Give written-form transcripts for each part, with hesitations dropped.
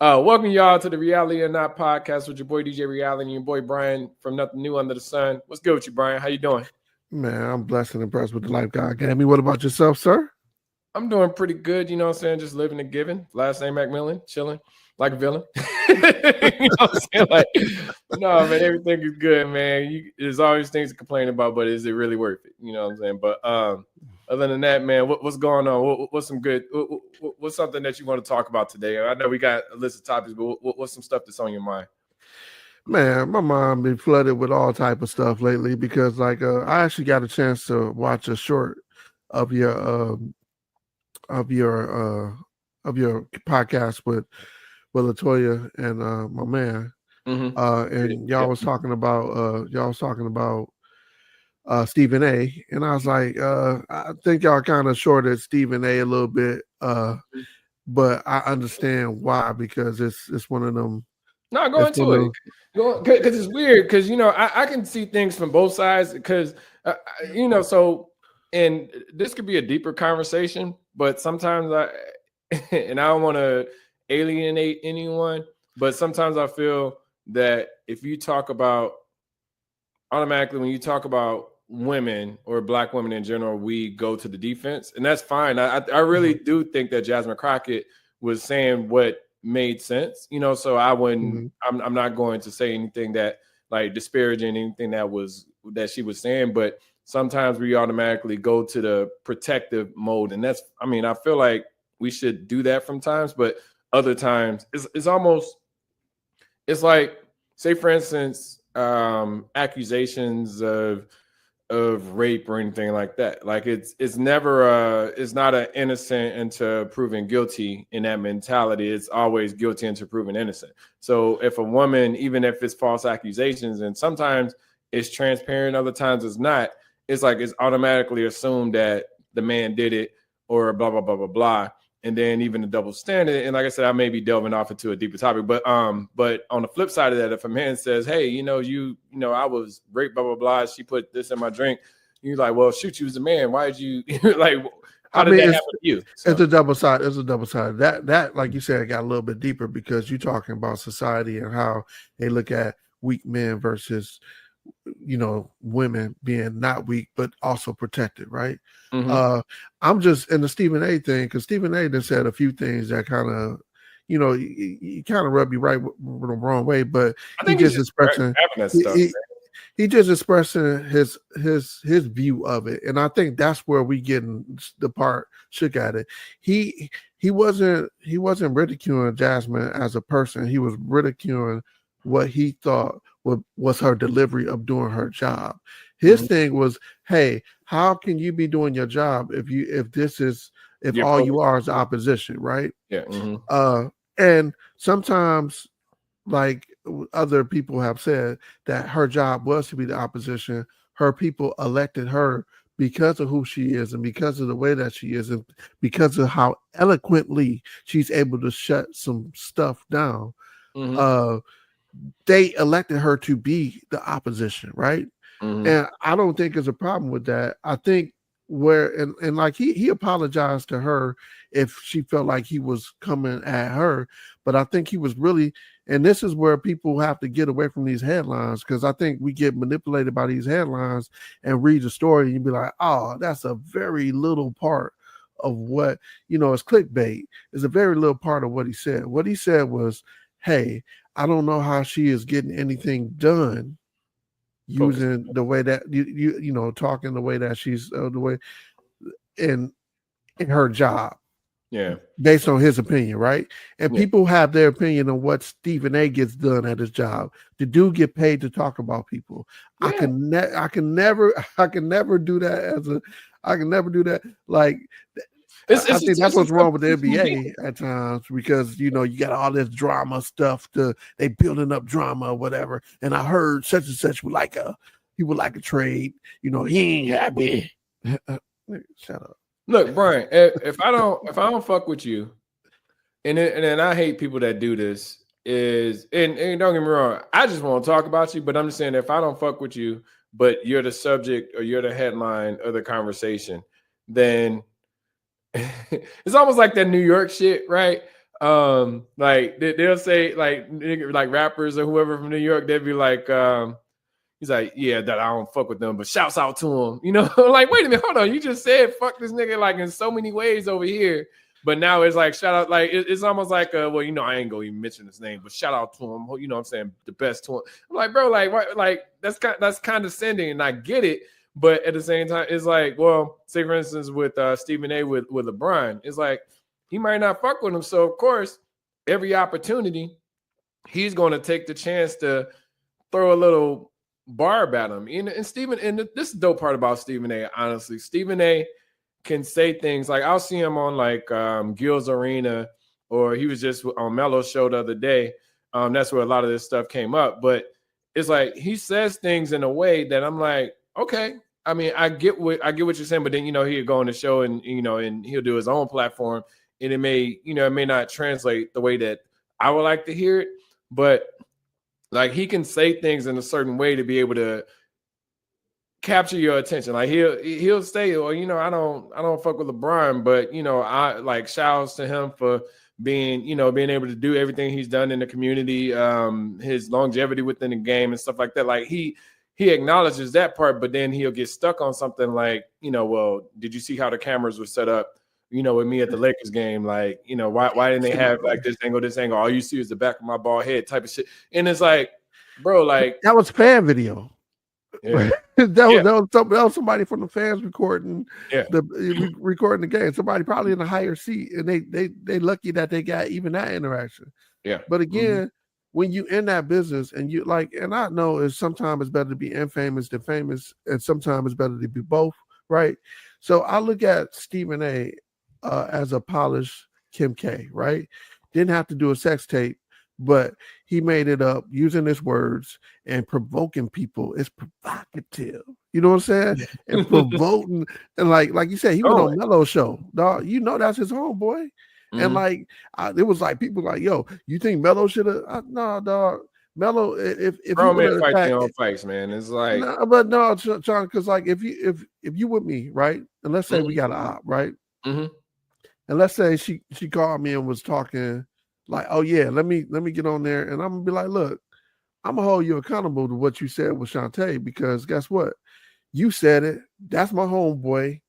Welcome y'all to the Reality or Not podcast with your boy DJ Reality and your boy Brian from Nothing New Under the Sun. What's good with you, Brian? How you doing? Man, I'm blessed and impressed with the life God gave me. What about yourself, sir? I'm doing pretty good, you know what I'm saying? Just living and giving. Last name Macmillan, chilling like a villain. You know what I'm saying? Like, no, man, everything is good, man. There's always things to complain about, but is it really worth it? You know what I'm saying? But other than that, man, what's going on? What's some good? What's something that you want to talk about today? I know we got a list of topics, but what's some stuff that's on your mind? Man, my mind been flooded with all type of stuff lately because, like, I actually got a chance to watch a short of your podcast with Latoya and my man, and y'all was talking about Stephen A. And I was like, I think y'all kind of shorted Stephen A. little bit, but I understand why, because it's one of them. No, go into it. Because it's weird. Because I can see things from both sides. Because so, and this could be a deeper conversation, but sometimes and I don't want to alienate anyone, but sometimes I feel that if you talk about automatically when you talk about women or Black women in general, we go to the defense, and that's fine. I really do think that Jasmine Crockett was saying what made sense, so I wouldn't I'm not going to say anything that like disparaging anything that she was saying, but sometimes we automatically go to the protective mode, and I feel like we should do that from times, but other times it's almost, it's like, say for instance, accusations of rape or anything like that. Like it's never it's not an innocent into proven guilty in that mentality. It's always guilty into proven innocent. So if a woman, even if it's false accusations, and sometimes it's transparent, other times it's not, it's like it's automatically assumed that the man did it or blah blah blah blah blah. And then even the double standard, and like I said, I may be delving off into a deeper topic, but on the flip side of that, if a man says, "Hey, I was raped, blah blah blah, she put this in my drink," you're like, "Well, shoot, you was a man. Why did you like? How did that happen to you?" So. It's a double side. That, like you said, got a little bit deeper because you're talking about society and how they look at weak men versus women being not weak but also protected, right? I'm just in the Stephen A. thing, because Stephen A. just said a few things that kind of he kind of rubbed you right the wrong way, but I think he's just expressing he just expressing his view of it, and I think that's where we getting the part shook at it. He wasn't ridiculing Jasmine as a person. He was ridiculing what he thought was her delivery of doing her job. His thing was, hey, how can you be doing your job if all you are is opposition, right? Yeah. And sometimes, like other people have said, that her job was to be the opposition. Her people elected her because of who she is and because of the way that she is and because of how eloquently she's able to shut some stuff down. They elected her to be the opposition, right? And I don't think there's a problem with that. I think and like he apologized to her if she felt like he was coming at her, but I think he was really, and this is where people have to get away from these headlines, because I think we get manipulated by these headlines and read the story and you be like, oh, that's a very little part of what, it's clickbait. It's a very little part of what he said. What he said was, hey, I don't know how she is getting anything done using the way that you talking the way that she's the way in her job. Yeah. Based on his opinion, right? And people have their opinion on what Stephen A. gets done at his job. The dude get paid to talk about people. Yeah. I can never do that I can never do that. Like, I think that's what's wrong with the NBA at times, because you got all this drama stuff. They building up drama or whatever. And I heard such and such would like a trade. He ain't happy. Shut up. Look, Brian. If I don't fuck with you, and I hate people that do this. And don't get me wrong, I just want to talk about you. But I'm just saying, if I don't fuck with you, but you're the subject or you're the headline of the conversation, then it's almost like that New York shit, right? Like they'll say like rappers or whoever from New York, they'd be like, he's like, yeah, that I don't fuck with them, but shouts out to him. You know, like, wait a minute, hold on. You just said fuck this nigga like in so many ways over here. But now it's like shout out, like it's almost like well, you know, I ain't gonna even mention his name, but shout out to him. You know what I'm saying? The best to him. I'm like, bro, like what, like that's condescending, and I get it, but at the same time, it's like, well, say for instance with Stephen A with LeBron, it's like he might not fuck with him. So of course, every opportunity, he's gonna take the chance to throw a little barb at him. And Stephen, and this is the dope part about Stephen A, honestly. Stephen A can say things like, I'll see him on like Gil's Arena, or he was just on Melo's show the other day. That's where a lot of this stuff came up. But it's like he says things in a way that I'm like, okay. I mean, I get what you're saying, but then, you know, he'll go on the show and, you know, and he'll do his own platform, and it may not translate the way that I would like to hear it, but like he can say things in a certain way to be able to capture your attention. Like he'll say, well, you know, I don't fuck with LeBron, but you know, I like shouts to him for being able to do everything he's done in the community, his longevity within the game and stuff like that. Like he acknowledges that part, but then he'll get stuck on something like, you know, well, did you see how the cameras were set up, you know, with me at the Lakers game? Like, you know, why didn't they have like this angle? All you see is the back of my bald head type of shit. And it's like, bro, like that was fan video. Yeah. that was somebody from the fans recording recording the game. Somebody probably in a higher seat, and they lucky that they got even that interaction. Yeah. But again, when you in that business and you like, and I know is sometimes it's better to be infamous than famous, and sometimes it's better to be both, right? So I look at Stephen A as a polished Kim K, right? Didn't have to do a sex tape, but he made it up using his words and provoking people. It's provocative. You know what I'm saying? And provoking. And like you said, he went on Melo's show. Dog, you know that's his homeboy. And like, it was like people like, yo, you think Melo should have? No, dog. Melo, if bro, man, fight their own fights, man. It's like, no, John, because like if you with me, right? And let's say we got an op, right? And let's say she called me and was talking like, oh yeah, let me get on there, and I'm gonna be like, look, I'm gonna hold you accountable to what you said with Shantae, because guess what? You said it. That's my homeboy.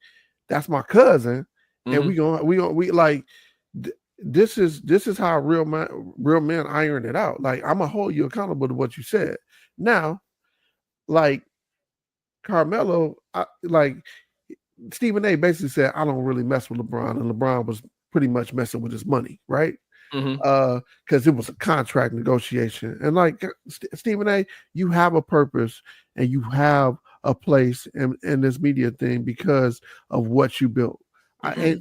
That's my cousin, and we like. This is how real men iron it out. Like, I'm gonna hold you accountable to what you said. Now, like Carmelo, like Stephen A basically said, I don't really mess with LeBron, and LeBron was pretty much messing with his money, right? Because it was a contract negotiation. And like Stephen A, you have a purpose and you have a place in this media thing because of what you built.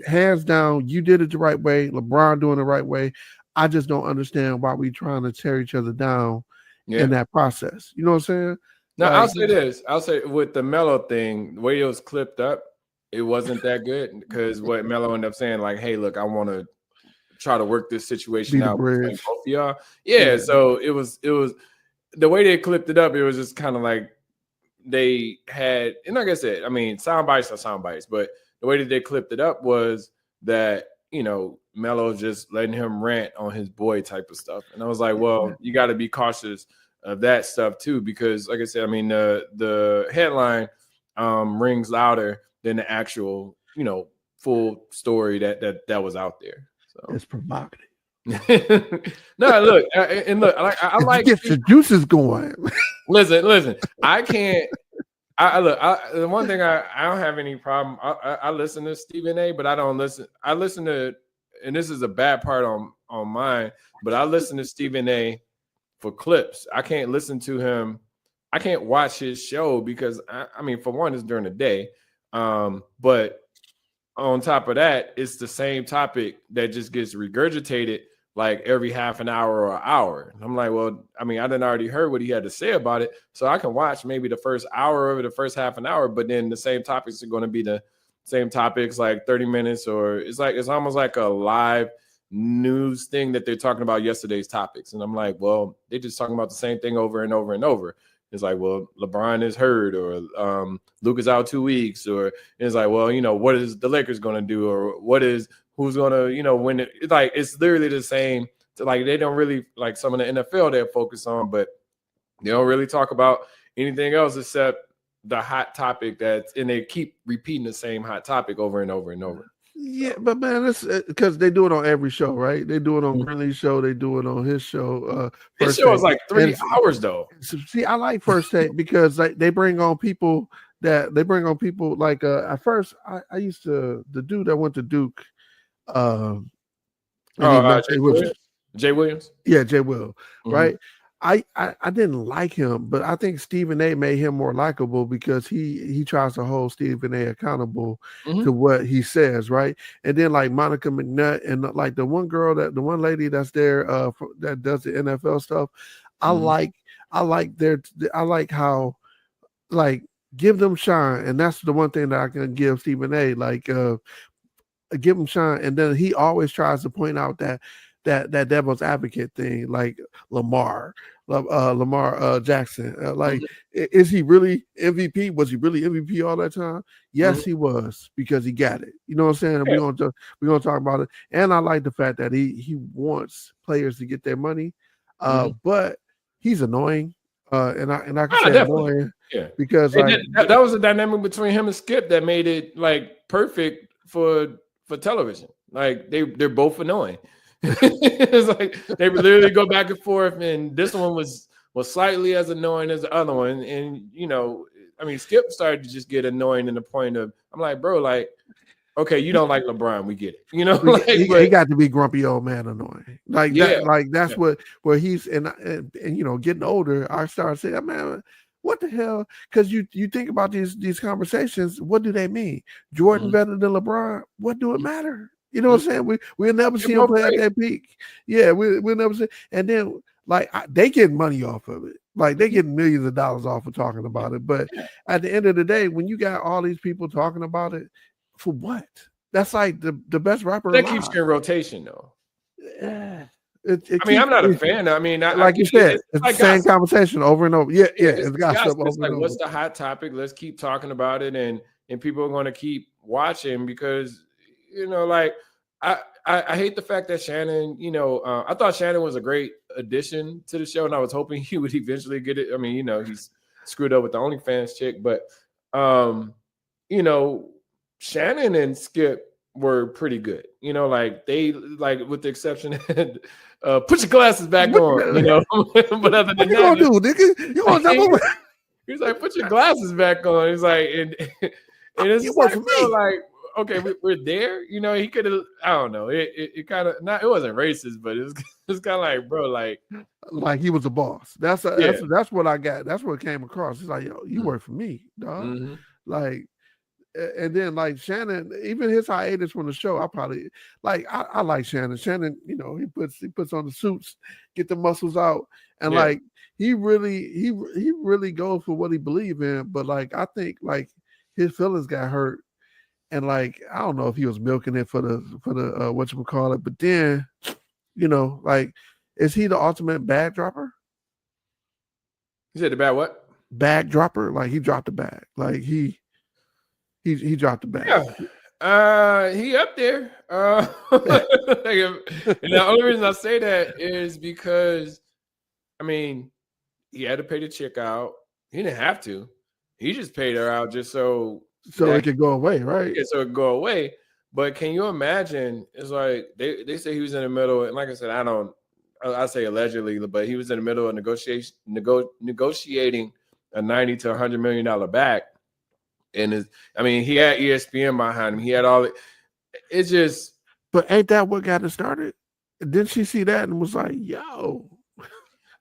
Hands down, you did it the right way. LeBron doing it the right way. I just don't understand why we trying to tear each other down in that process. You know what I'm saying? No, I'll say this. I'll say with the Melo thing, the way it was clipped up, it wasn't that good, because what Melo ended up saying, like, hey, look, I want to try to work this situation out between both of y'all. Yeah, so it was the way they clipped it up, it was just kind of like they had, and like I said, I mean, sound bites are sound bites, but the way that they clipped it up was that, you know, Melo just letting him rant on his boy type of stuff. And I was like, well, you got to be cautious of that stuff too, because like I said, I mean, the headline rings louder than the actual, you know, full story that was out there. So it's provocative. No, look, and look, I like get the juices going. Listen, I can't. The one thing I don't have any problem. I listen to Stephen A, but I don't listen. I listen to, and this is a bad part on mine, but I listen to Stephen A for clips. I can't listen to him. I can't watch his show because I mean, for one, it's during the day, but on top of that, it's the same topic that just gets regurgitated like every half an hour or hour. And I'm like, well, I mean, I done already heard what he had to say about it, so I can watch maybe the first hour of it, the first half an hour, but then the same topics are going to be the same topics, like 30 minutes, or it's almost like a live news thing that they're talking about yesterday's topics. And I'm like, well, they're just talking about the same thing over and over and over. It's like, well, LeBron is hurt, or Luke is out 2 weeks, or it's like, well, you know, what is the Lakers going to do, or what is who's gonna, win it. It's like it's literally the same. Like they don't really like some of the NFL they're focused on, but they don't really talk about anything else except the hot topic and they keep repeating the same hot topic over and over and over. Yeah, but man, it's because they do it on every show, right? They do it on Brinley's show. They do it on his show. His show is like 3 hours though. See, I like First Take because they bring on people like at first I used to the dude that went to Duke. Jay Williams. Yeah, Jay Will. Right. I didn't like him, but I think Stephen A made him more likable because he tries to hold Stephen A accountable to what he says, right? And then like Monica McNutt and like the one lady that's there that does the NFL stuff. I like how like give them shine, and that's the one thing that I can give Stephen A. Like give him shine, and then he always tries to point out that devil's advocate thing, like Lamar Jackson. Is he really MVP? Was he really MVP all that time? Yes, he was, because he got it. You know what I'm saying? Yeah. We're gonna talk about it. And I like the fact that he wants players to get their money, but he's annoying. And I can say definitely. Annoying, because that was a dynamic between him and Skip that made it like perfect for television. Like they're both annoying. It's like they literally go back and forth, and this one was slightly as annoying as the other one. And Skip started to just get annoying in the point of, I'm like, bro, like, okay, you don't like LeBron, we get it, he got to be grumpy old man annoying, that's where he's and getting older. I started saying, man, what the hell? Because you think about these conversations, what do they mean? Jordan better than LeBron? What do it matter? You know what I'm saying? We'll never see him play at that peak. Yeah, we'll never see. And then they getting money off of it. Like they getting millions of dollars off of talking about it. But at the end of the day, when you got all these people talking about it, for what? That's like the best rapper. That keeps you in rotation though. Yeah. I'm not a fan. Like you said, it's the same conversation over and over. Yeah, it's gossip over and over. What's the hot topic? Let's keep talking about it, and people are going to keep watching because. I hate the fact that Shannon, I thought Shannon was a great addition to the show, and I was hoping he would eventually get it. He's screwed up with the OnlyFans chick, but, Shannon and Skip were pretty good. They, with the exception of, put your glasses back on, but other than what you gonna do, nigga? You gonna jump over? He's like, put your glasses back on. He's like, and it's like, okay, we're there. He could have. I don't know. It kind of not. It wasn't racist, but it's kind of like, bro, like he was a boss. That's what I got. That's what came across. It's like, yo, you work for me, dog. Like, and then like Shannon, even his hiatus from the show, I probably I like Shannon. Shannon, he puts on the suits, get the muscles out, and like he really goes for what he believes in. But I think his feelings got hurt. And I don't know if he was milking it for the whatchamacallit, but then, is he the ultimate bag dropper? You said the bag what? Bag dropper? Like he dropped the bag. Like he dropped the bag. Yeah. He up there. And the only reason I say that is because he had to pay the chick out. He didn't have to. He just paid her out just so it could go away, right? Yeah, so it could go away. But can you imagine? It's like they say he was in the middle, and like I said, I say allegedly, but he was in the middle of negotiating a $90 to $100 million back, and he had ESPN behind him. He had all it. It's just. But ain't that what got it started? Didn't she see that and was like, "Yo"?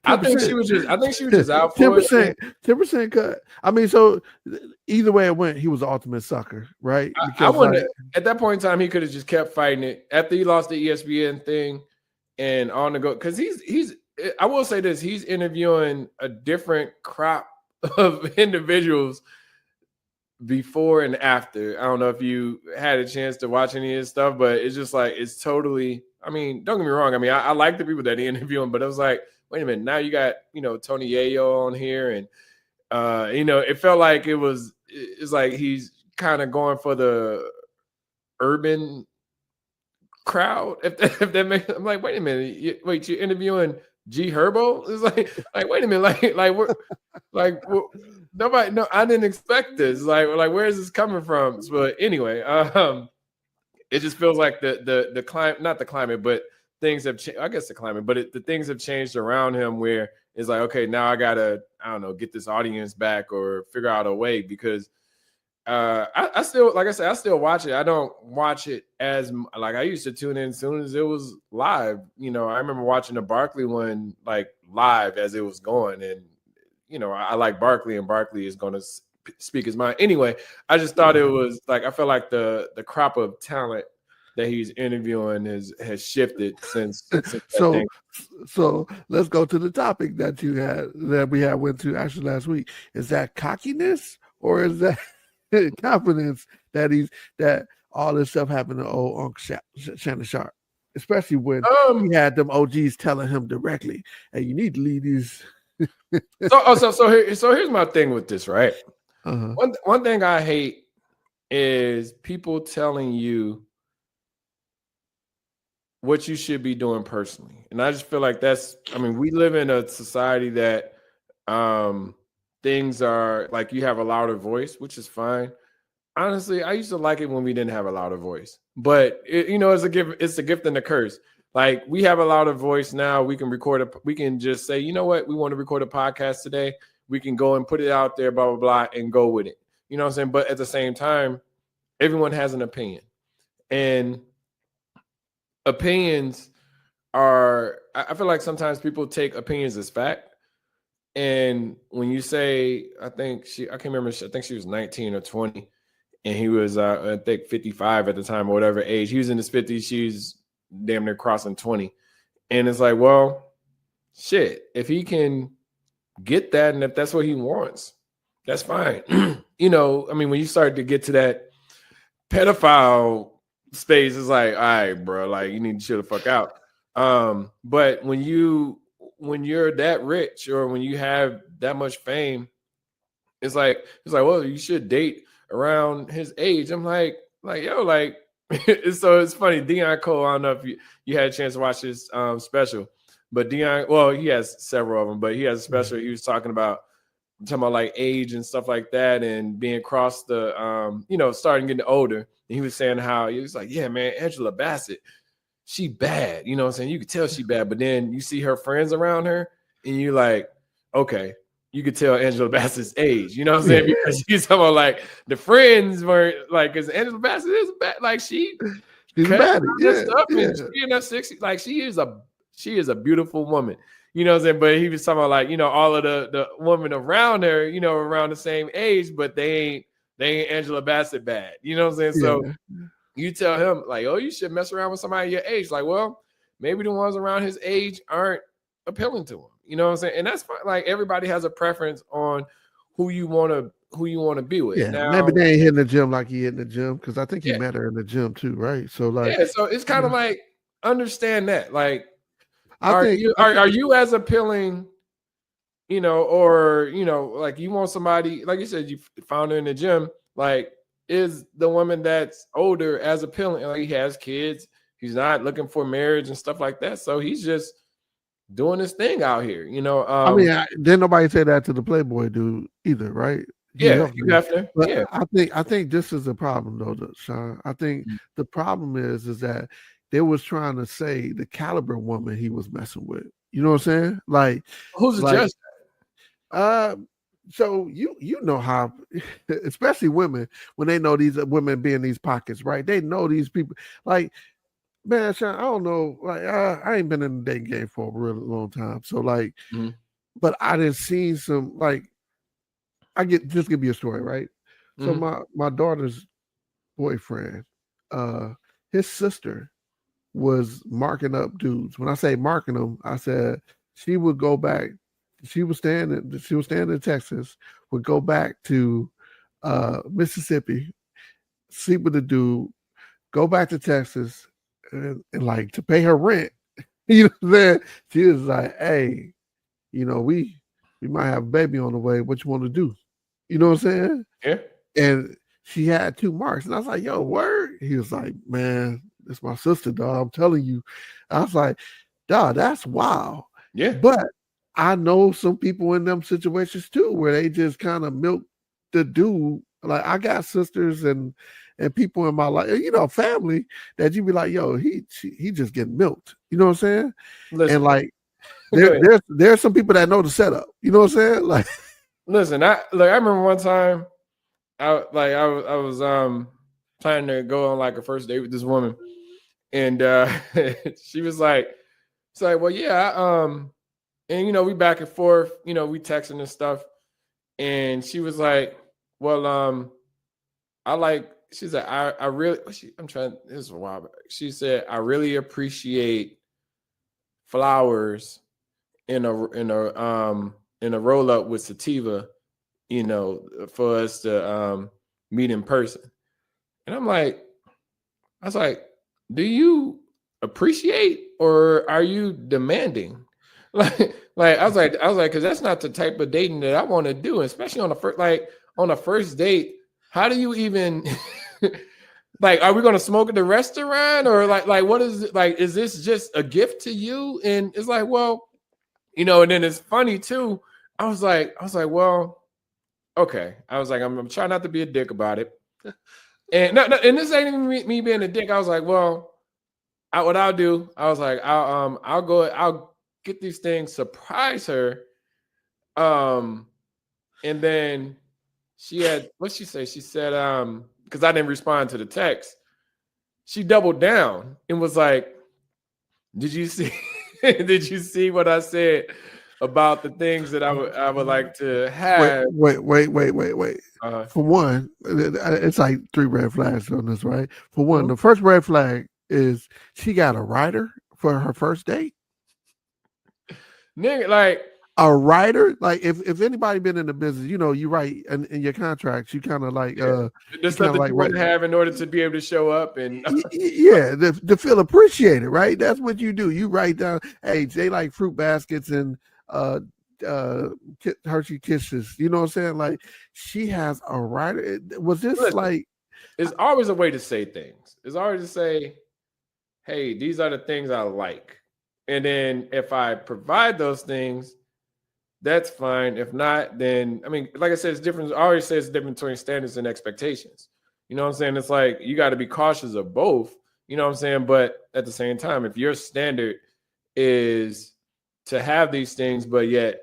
I think she was just out for 10%. 10% cut. So either way it went, he was the ultimate sucker, right? Because at that point in time, he could have just kept fighting it. After he lost the ESPN thing and on the go, because he's. I will say this: he's interviewing a different crop of individuals before and after. I don't know if you had a chance to watch any of his stuff, but it's just it's totally. Don't get me wrong. I like the people that he interviewing, but it was like. Wait a minute, now you got, Tony Yall on here. And, it felt like it's like he's kind of going for the urban crowd. If that makes, I'm like, wait a minute, wait, you're interviewing G Herbo? It's like wait a minute, we're nobody. No, I didn't expect this. Like where is this coming from? But anyway, it just feels like the climate, not the climate, but things have changed. I guess the climate, but the things have changed around him where it's like, okay, now I gotta, I don't know, get this audience back or figure out a way, because I still, like I said, I still watch it. I don't watch it as like I used to tune in as soon as it was live. You know, I remember watching the Barkley one like live as it was going, and you know, I like Barkley, and Barkley is going to speak his mind. Anyway, I just thought it was like, I feel like the crop of talent that he's interviewing has shifted since so let's go to the topic that we went to actually last week. Is that cockiness, or is that confidence that all this stuff happened to old Uncle Shannon Sharp, especially when he had them OGs telling him directly, "Hey, you need to lead these." So here's my thing with this, right? One thing I hate is people telling you what you should be doing personally, and I just feel like we live in a society that things are like, you have a louder voice, which is fine. Honestly, I used to like it when we didn't have a louder voice, but it's a gift. It's a gift and a curse. Like, we have a louder voice now. We can we can just say, you know what, we want to record a podcast today. We can go and put it out there, blah, blah, blah, and go with it. You know what I'm saying? But at the same time, everyone has an opinion, and opinions are, I feel like sometimes people take opinions as fact. And when you say, I can't remember, I think she was 19 or 20, and he was, I think 55 at the time, or whatever age. He was in his 50s. She's damn near crossing 20. And it's like, well, shit, if he can get that, and if that's what he wants, that's fine. When you start to get to that pedophile space, it's like, all right, bro, like, you need to chill the fuck out. But when you're that rich, or when you have that much fame, it's like, well, you should date around his age. I'm like, yo, like, so it's funny. Deion Cole, I don't know if you had a chance to watch this special, but Deion, well, he has several of them, but he has a special. He was talking about like age and stuff like that, and being across the, starting getting older. And he was saying how he was like, yeah, man, Angela Bassett, she bad, you know what I'm saying? You could tell she bad, but then you see her friends around her, and you're like, okay, you could tell Angela Bassett's age, you know what I'm saying? Because she's talking about, like, the friends were like, because Angela Bassett is bad, like she's bad, stuff, and she in her 60s, like she is a beautiful woman, you know what I'm saying? But he was talking about, like, all of the women around her, around the same age, but they ain't Angela Bassett bad, you know what I'm saying? So you tell him, like, oh, you should mess around with somebody your age. Like, well, maybe the ones around his age aren't appealing to him. You know what I'm saying? And that's fine. Like, everybody has a preference on who you want to be with. Yeah, now, maybe they ain't hitting the gym like he hit in the gym, because I think he met her in the gym too, right? So, like, so it's kind of like, understand that. Like, are you as appealing, or like, you want somebody, like you said, you found her in the gym, like, is the woman that's older as appealing? Like, he has kids, he's not looking for marriage and stuff like that, so he's just doing his thing out here, didn't nobody say that to the Playboy dude either, right? But I think this is the problem, though, Sean. I think the problem is that they was trying to say the caliber woman he was messing with. You know what I'm saying? Like, who's the judge? So you know how, especially women, when they know these women be in these pockets, right? They know these people. Like, man, Sean, I don't know. Like, I ain't been in the dating game for a really long time. So, like, but I didn't see some, like, just give you a story, right? So my daughter's boyfriend, his sister was marking up dudes. When I say marking them, I said she would go back. She was staying in Texas, would go back to Mississippi, sleep with the dude, go back to Texas, and like, to pay her rent. You know what I'm saying? She was like, hey, we might have a baby on the way. What you want to do? You know what I'm saying? Yeah. And she had 2 marks. And I was like, yo, word? He was like, man, it's my sister, dog. I'm telling you. I was like, dog, that's wild. Yeah. But I know some people in them situations too, where they just kind of milk the dude. Like I got sisters and people in my life, family that you be like, yo, he just getting milked. You know what I'm saying? Listen, and like there's some people that know the setup. You know what I'm saying? Like, listen, I remember one time, I was planning to go on like a first date with this woman, and she was like, it's like, well, yeah, and we back and forth, we texting and stuff, and she was like, well, she said, I really, this is a while back. She said, I really appreciate flowers in a roll up with sativa, for us to meet in person. And I was like, do you appreciate or are you demanding? Like I was like, because that's not the type of dating that I want to do, especially on the first date. How do you even like? Are we going to smoke at the restaurant or like what is it like? Is this just a gift to you? And it's like, well, and then it's funny too. I was like, well, okay. I was like, I'm trying not to be a dick about it. And no, and this ain't even me being a dick. I was like, well, what I'll do, I was like, I'll get these things, surprise her. And then she had, what'd she say? She said, because I didn't respond to the text. She doubled down and was like, did you see what I said about the things that I would like to have? Wait. For one, it's like 3 red flags on this, right? For one, the first red flag is she got a writer for her first date. Nigga, like a writer, like if anybody been in the business, you write in your contracts, you kind of like the stuff that you want to have in order to be able to show up and to feel appreciated, right? That's what you do. You write down, hey, they like fruit baskets and Hershey Kisses. You know what I'm saying? Like she has a writer. Was this like? It's always a way to say things. It's always to say, hey, these are the things I like. And then if I provide those things, that's fine. If not, then, I mean, like I said, it's different. I always say it's different between standards and expectations. You know what I'm saying? It's like, you got to be cautious of both, you know what I'm saying? But at the same time, if your standard is to have these things, but yet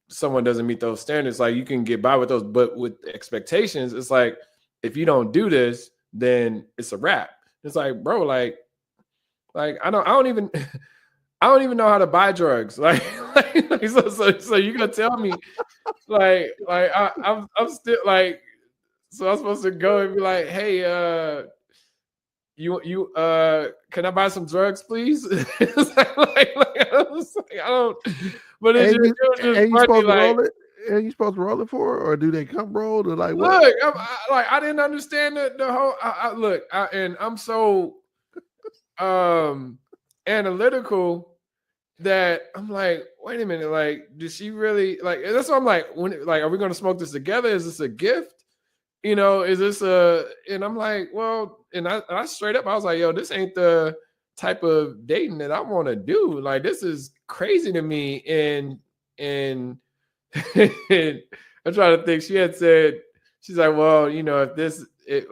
someone doesn't meet those standards, like you can get by with those, but with expectations, it's like, if you don't do this, then it's a wrap. It's like, bro, like I don't even know how to buy drugs. So you're gonna tell me, I'm still like, so I'm supposed to go and be like, hey, you can I buy some drugs, please? It's I don't. But it's just funny, like. And you supposed to roll it for her, or do they come rolled, or like what? Look, I didn't understand the whole. And I'm so analytical that I'm like, wait a minute, like, did she really like? That's what I'm like. Are we gonna smoke this together? Is this a gift? Is this a? And I'm like, well, and I straight up, I was like, yo, this ain't the type of dating that I want to do. Like, this is crazy to me. And I'm trying to think. She had said, she's like, well,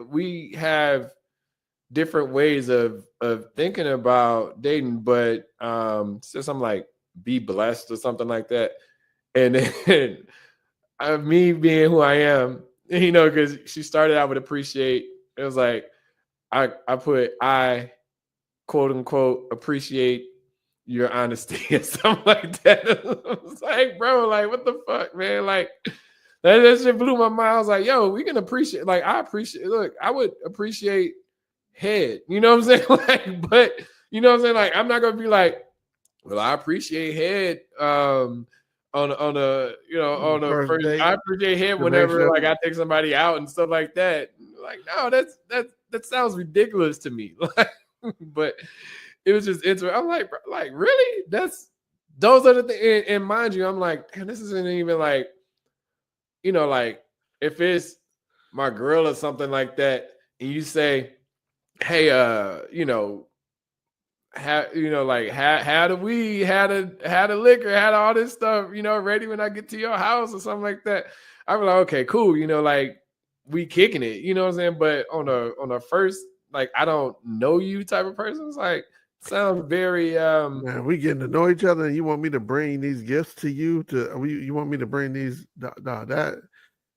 we have different ways of thinking about dating, but since I'm like, be blessed or something like that. And then me being who I am, because she started out with appreciate. It was like, I quote unquote appreciate your honesty or something like that. It's like, bro, like, what the fuck, man? Like, that shit blew my mind. I was like, yo, we can appreciate, like, I would appreciate head, you know what I'm saying? Like, but you know what I'm saying? Like, I'm not gonna be like, well, I appreciate head on a first date. I appreciate head whenever like I take somebody out and stuff like that. Like, no, that sounds ridiculous to me. Like, but it was just interesting. I'm like, really? Those are the things. And mind you, I'm like, damn, this isn't even like, like if it's my girl or something like that, and you say, hey, had a weed, had a liquor, had all this stuff, ready when I get to your house or something like that. I'm like, okay, cool, like we kicking it, you know what I'm saying? But on a first, like, I don't know you type of person, it's like sounds very man, we getting to know each other and you want me to bring these gifts to you you want me to bring these that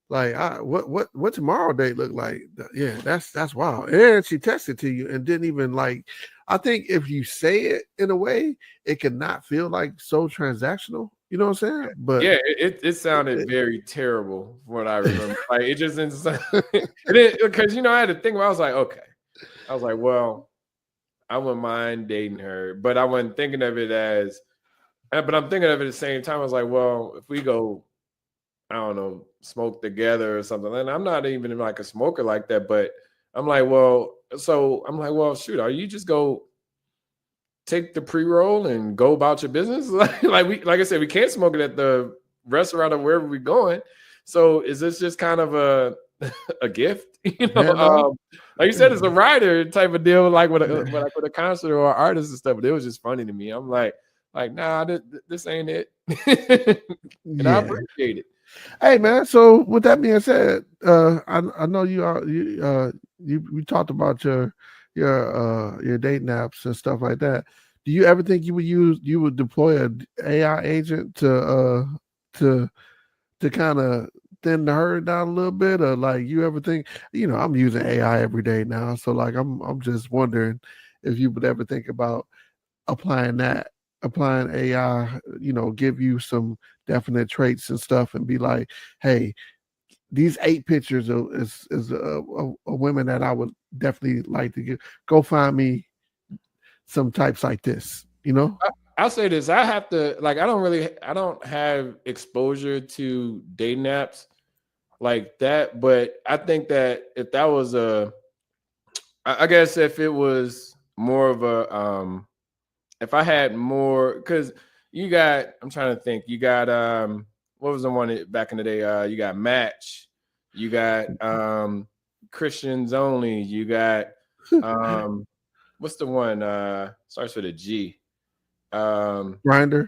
like what tomorrow date look like? Yeah, that's wild. And she texted to you and didn't even like. I think if you say it in a way, it could not feel like so transactional. You know what I'm saying? But yeah, it sounded very terrible from what I remember. Like it just didn't sound because I had to think about, I was like, okay. I was like, well, I wouldn't mind dating her, but I wasn't thinking of it as, but I'm thinking of it at the same time. I was like, well, if we go, I don't know, smoke together or something, and I'm not even like a smoker like that, but I'm like, well, shoot, are you just go take the pre-roll and go about your business? like I said, we can't smoke it at the restaurant or wherever we're going. So is this just kind of a gift? Like you said, it's a writer type of deal, like with a concert or an artist and stuff. But it was just funny to me. I'm like nah, this ain't it. And I appreciate it. Hey man, so with that being said, I know we talked about your dating apps and stuff like that. Do you ever think you would deploy an AI agent to kind of thin the herd down a little bit, or like you ever think, I'm using AI every day now, so like I'm just wondering if you would ever think about applying AI, give you some definite traits and stuff and be like, hey, these 8 pictures is a women that I would definitely like to go find me some types like this, I'll say this. I have to, like, I don't have exposure to dating apps like that, but I think that if that was I guess if it was more of a, if I had more, because I'm trying to think, you got, what was the one back in the day? You got Match, you got Christians Only, you got, what's the one? Starts with a G. Grindr,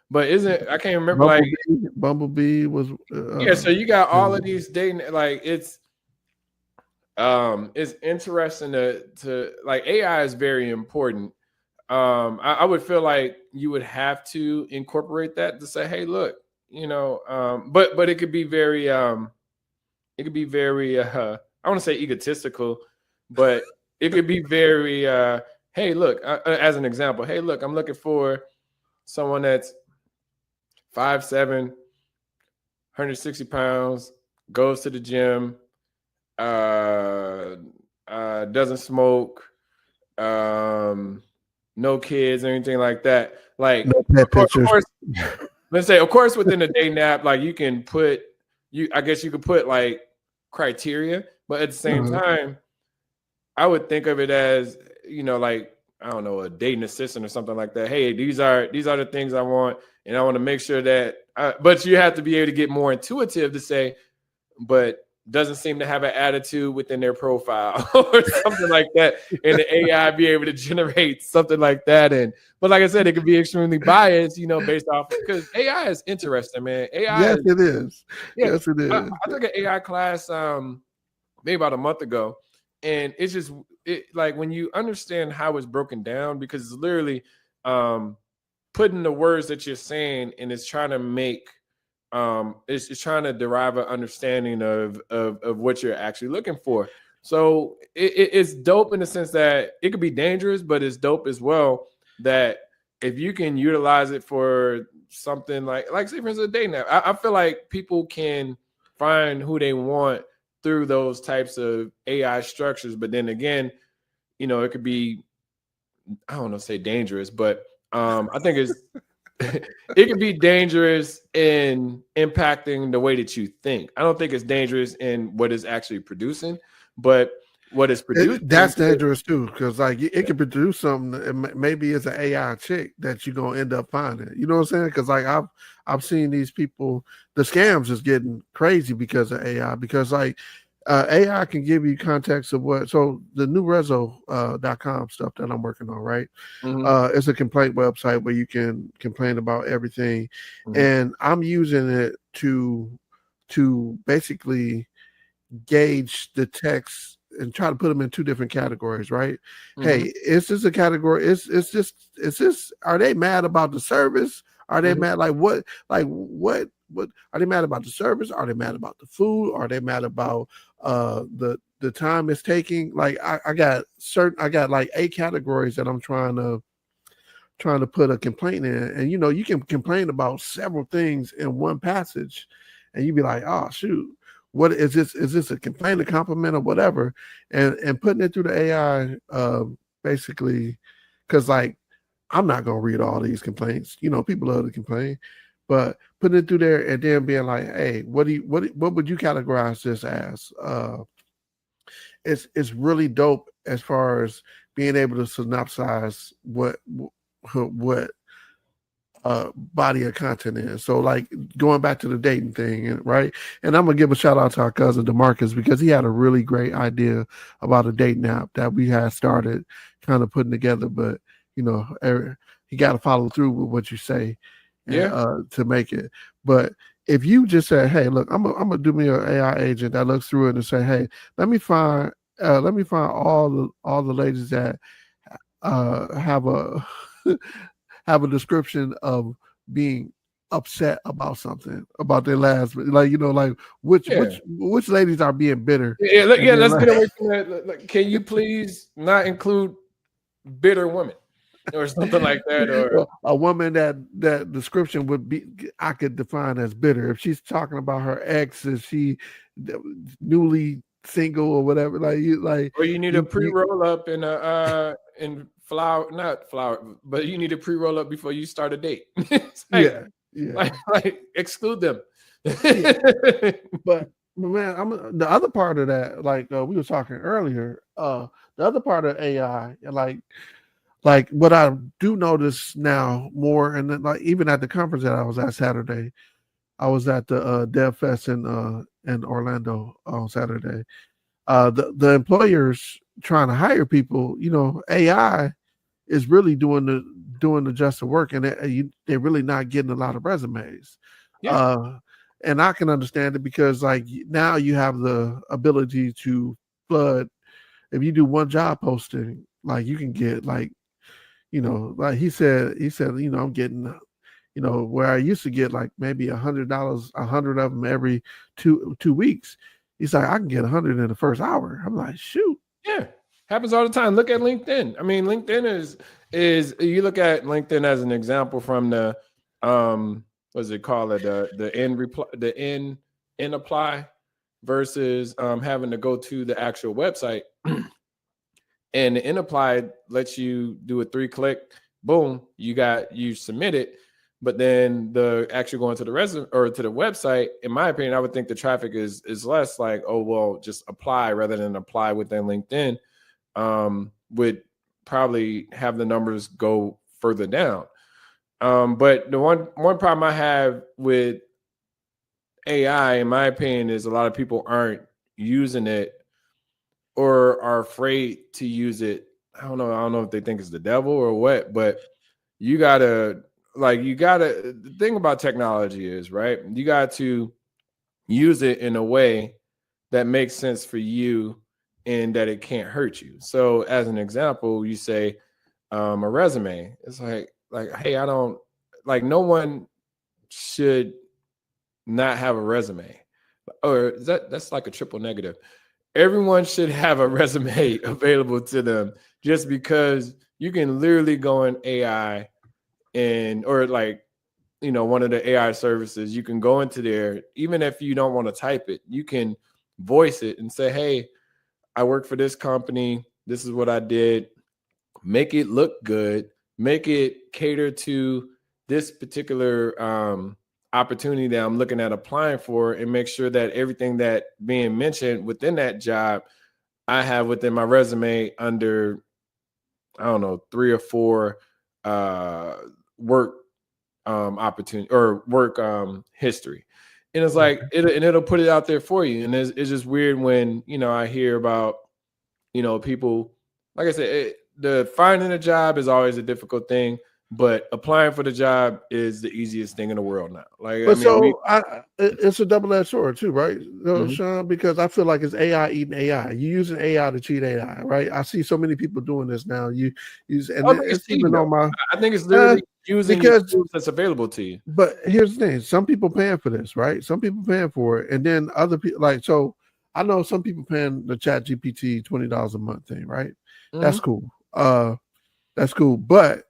but I can't remember. Bumblebee was yeah. So you got all of these dating, like it's interesting to like, AI is very important. I would feel like you would have to incorporate that to say, hey, look, but it could be very I want to say egotistical, but it could be very hey, look, as an example, hey, look, I'm looking for someone that's 5'7", 160 pounds, goes to the gym, doesn't smoke, no kids or anything like that. Like, no pet pictures. Let's say, of course, within the dating app, like you can put I guess you could put like criteria, but at the same time, I would think of it as, like, I don't know, a dating assistant or something like that. Hey, these are the things I want, and I want to make sure that. But you have to be able to get more intuitive to say, but doesn't seem to have an attitude within their profile or something like that, and the AI be able to generate something like that. But like I said, it could be extremely biased, based off, because AI is interesting, man. Yes, it is. Yeah, yes, it is. I took an AI class maybe about a month ago, and it's just like when you understand how it's broken down, because it's literally putting the words that you're saying, and it's trying to make it's trying to derive an understanding of what you're actually looking for. So it's dope in the sense that it could be dangerous, but it's dope as well that if you can utilize it for something like say, for instance, a dating app, I feel like people can find who they want through those types of AI structures. But then again, it could be, I don't know, say dangerous, but I think it's it can be dangerous in impacting the way that you think. I don't think it's dangerous in what it's actually producing, but what it's producing. That's dangerous too, because like it can produce something. Maybe it's an AI chick that you're gonna end up finding. You know what I'm saying? Because like I've seen these people, the scams is getting crazy because of AI. Because like AI can give you context of what. So the new Rezo.com stuff that I'm working on, right? It's a complaint website where you can complain about everything, and I'm using it to basically gauge the text and try to put them in two different categories, right? Hey, is this a category? Is this? Are they mad about the service? Are they mad? What are they mad about the service? Are they mad about the food? Are they mad about the time it's taking? Like I got like 8 categories that I'm trying to put a complaint in. And you can complain about several things in one passage, and you'd be like, oh shoot, what is this? Is this a complaint, a compliment, or whatever? And putting it through the AI, basically, because like I'm not gonna read all these complaints. People love to complain, but putting it through there and then being like, hey, what would you categorize this as? It's really dope as far as being able to synopsize what body of content is. So like going back to the dating thing, right? And I'm gonna give a shout out to our cousin DeMarcus, because he had a really great idea about a dating app that we had started kind of putting together, but you got to follow through with what you say, to make it. But if you just say, hey, look, I'm gonna do me an AI agent that looks through it and say, hey, let me find all the ladies that have a have a description of being upset about something, about their last, like which ladies are being bitter. Let's get away from that. Can you please not include bitter women or something like that? Or a woman that description would be, I could define as bitter. If she's talking about her ex, is she newly single or whatever? Or you need a pre-roll up in a in flower, not flower, but you need a pre-roll up before you start a date. Like exclude them. But man, the other part of that, like we were talking earlier, the other part of AI, like what I do notice now more, and then, like even at the conference that I was at Saturday, I was at the Dev Fest in Orlando on Saturday. The employers trying to hire people, AI is really doing the just work, and they're really not getting a lot of resumes. And I can understand it, because like now you have the ability to flood. If you do one job posting, like you can get like he said, I'm getting, where I used to get like maybe $100, 100 of them every two weeks. He's like, I can get 100 in the first hour. I'm like, shoot. Yeah, happens all the time. Look at LinkedIn. I mean, LinkedIn is you look at LinkedIn as an example from the what's it called, the in apply versus having to go to the actual website. And the in apply lets you do a 3-click, boom, you submit it. But then the actually going to the resume or to the website, in my opinion, I would think the traffic is less, like, oh, well, just apply rather than apply within LinkedIn, would probably have the numbers go further down. But the one problem I have with AI, in my opinion, is a lot of people aren't using it or are afraid to use it. I don't know if they think it's the devil or what, but the thing about technology is, right, you got to use it in a way that makes sense for you and that it can't hurt you. So as an example, you say a resume. It's like, hey, I don't like, no one should not have a resume, or that's like a triple negative. Everyone should have a resume available to them, just because you can literally go in AI or like, one of the AI services, you can go into there, even if you don't want to type it, you can voice it and say, hey, I work for this company. This is what I did. Make it look good. Make it cater to this particular opportunity that I'm looking at applying for, and make sure that everything that being mentioned within that job, I have within my resume under, I don't know, 3 or 4 work opportunity or work history. And it's like it'll put it out there for you. And it's just weird when, you know, I hear about, you know, people, like I said, the finding a job is always a difficult thing, but applying for the job is the easiest thing in the world now. Like, But I mean, it's a double-edged sword too, right? Mm-hmm. Sean, because I feel like it's AI eating AI. You using AI to cheat AI, right? I see so many people doing this now. You use, and it's even on my. I think it's literally using because the tools that's available to you. But here's the thing: some people paying for this, right? Some people paying for it, and then other people like so. I know some people paying the Chat GPT $20 a month thing, right? Mm-hmm. That's cool. That's cool. But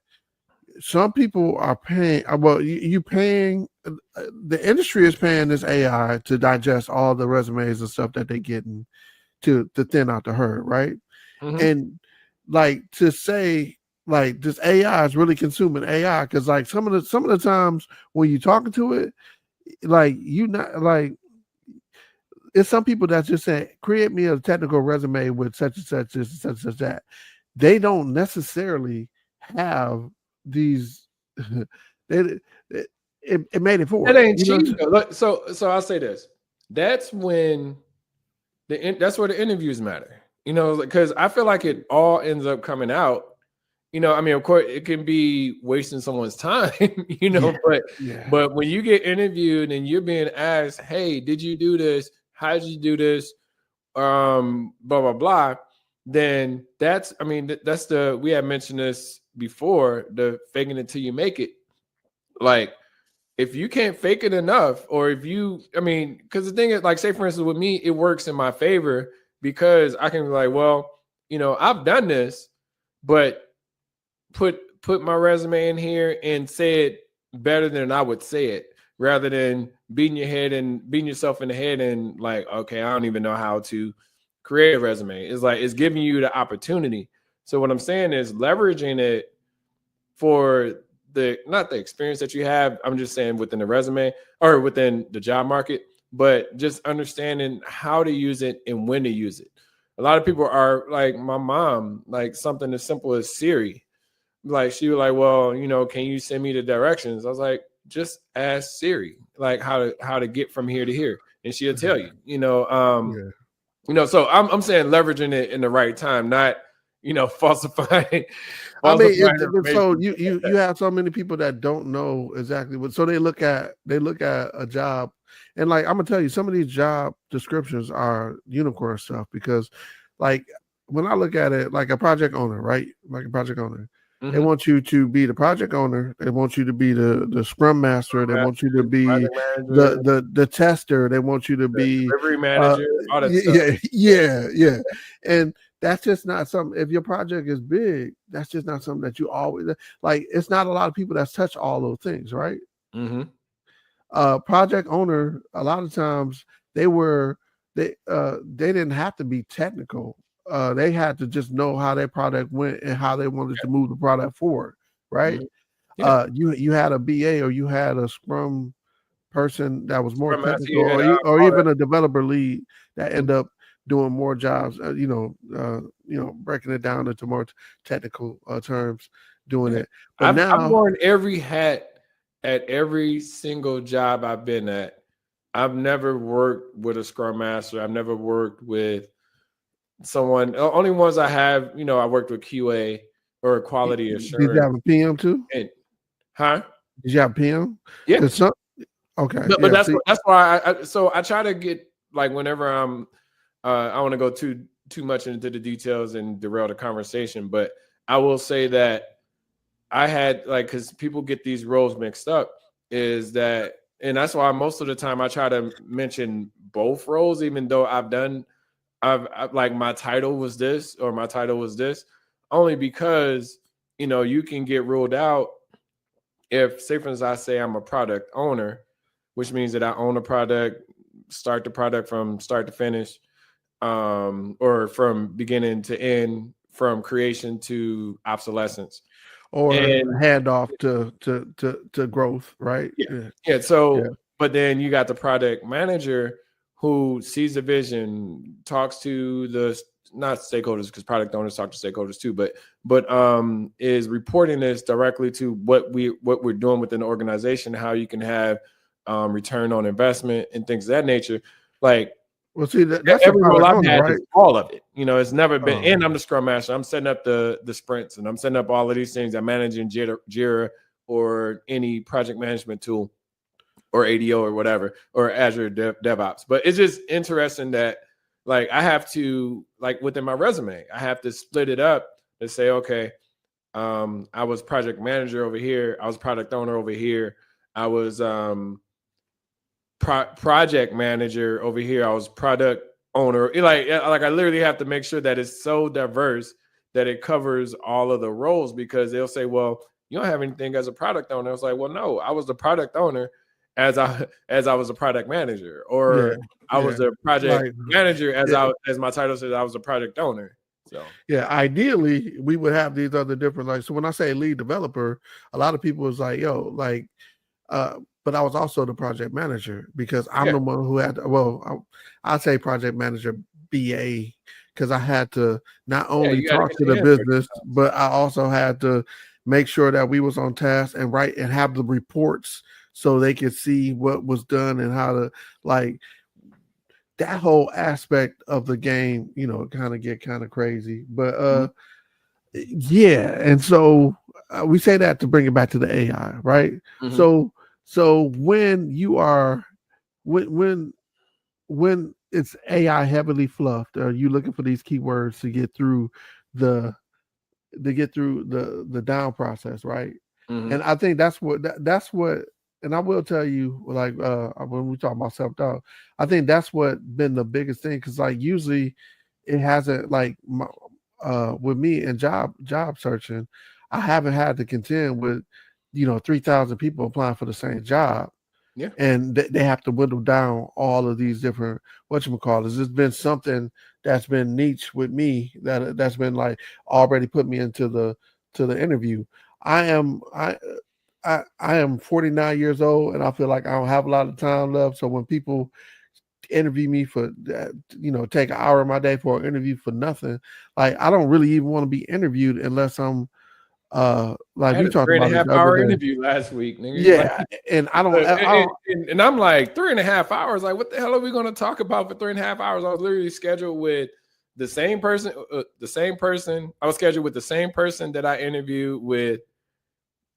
some people are paying. Well, you paying. The industry is paying this AI to digest all the resumes and stuff that they getting to thin out the herd, right? Mm-hmm. And like to say like this AI is really consuming AI because like some of the times when you're talking to it, like you not like it's some people that's just saying create me a technical resume with such and such and such and such that they don't necessarily have these. It made it for that ain't you cheap. So I'll say this. That's when that's where the interviews matter. You know, because I feel like it all ends up coming out. You know, I mean, of course, it can be wasting someone's time, you know, but when you get interviewed and you're being asked, hey, did you do this? How did you do this? Blah, blah, blah. Then that's we had mentioned this before, the faking it till you make it. Like, if you can't fake it enough, or if you, because the thing is, like, say for instance, with me, it works in my favor because I can be like, well, you know, I've done this, but put my resume in here and say it better than I would say it, rather than beating yourself in the head and like, okay, I don't even know how to create a resume. It's like, it's giving you the opportunity. So what I'm saying is leveraging it for not the experience that you have. I'm just saying within the resume or within the job market, but just understanding how to use it and when to use it. A lot of people are like my mom, like something as simple as Siri. Like, she was like, well, you know, can you send me the directions? I was like, just ask Siri, like how to get from here to here, and she'll tell you. You know, you know. So I'm saying leveraging it in the right time, not, you know, falsifying. I mean, so you have so many people that don't know exactly what. So they look at a job, and like I'm gonna tell you, some of these job descriptions are unicorn stuff because, like, when I look at it, like a project owner, right? Like a project owner. They want you to be the project owner. They want you to be the scrum master. They want you to be the tester. They want you to be delivery manager. All that stuff. Yeah. And that's just not something. If your project is big, that's just not something that you always like. It's not a lot of people that's touch all those things, right? Project owner. A lot of times they didn't have to be technical. They had to just know how their product went and how they wanted to move the product forward, right? You had a BA or you had a Scrum person that was more technical, or even a developer lead that end up doing more jobs. Breaking it down into more technical terms, doing it. But I've worn every hat at every single job I've been at. I've never worked with a Scrum Master. I've never worked with someone. Only ones I have, you know, I worked with QA or quality assurance. Did you have a PM too? Did you have PM? Yeah. Okay. But that's why I try to get, like, whenever I'm I want to go too much into the details and derail the conversation, but I will say that I had, like, because people get these roles mixed up, is that, and that's why most of the time I try to mention both roles, even though I've like my title was this or my title was this, only because, you know, you can get ruled out if, say for instance, I say I'm a product owner, which means that I own a product, start the product from start to finish, or from beginning to end, from creation to obsolescence, or hand off to growth, right? But then you got the product manager who sees the vision, talks to the not stakeholders, because product owners talk to stakeholders too, but is reporting this directly to what we're doing within the organization, how you can have return on investment and things of that nature. Like, well, see, that's every role I've had right? is all of it. You know, it's never been. And I'm the scrum master. I'm setting up the sprints, and I'm setting up all of these things. I'm managing Jira or any project management tool, or ADO or whatever, or Azure DevOps. But it's just interesting that, like, I have to, like, within my resume, I have to split it up to say, okay, I was project manager over here. I was product owner over here. I was project manager over here. I was product owner. Like I literally have to make sure that it's so diverse that it covers all of the roles, because they'll say, well, you don't have anything as a product owner. I was like, well, no, I was the product owner as I was a product manager, or I was the project manager as my title says, I was a product owner. So yeah, ideally we would have these other different, like, so when I say lead developer, a lot of people was like, yo, like, but I was also the project manager, because I'm the one who had to, well, I'd say project manager BA, because I had to not only talk to the business, but I also had to make sure that we was on task and write and have the reports so they could see what was done and how to, like, that whole aspect of the game, you know, kind of get kind of crazy. But yeah, and so we say that to bring it back to the AI, right? So when you are when it's AI heavily fluffed, are you looking for these keywords to get through the down process, right? And I think that's what and I will tell you, like, when we talk about self-doubt, I think that's what been the biggest thing, because, like, usually it hasn't, like, with me and job searching, I haven't had to contend with, 3,000 people applying for the same job. Yeah. And they have to whittle down all of these different whatchamacallits. It's been something that's been niche with me that's been, like, already put me into the interview. I am 49 years old, and I feel like I don't have a lot of time left. So when people interview me for, take an hour of my day for an interview for nothing, like, I don't really even want to be interviewed unless I'm like, we talked about 3.5 hour interview last week, nigga. Yeah, like, and I don't, and I'm like, 3.5 hours. Like, what the hell are we going to talk about for 3.5 hours? I was literally scheduled with the same person. I was scheduled with the same person that I interviewed with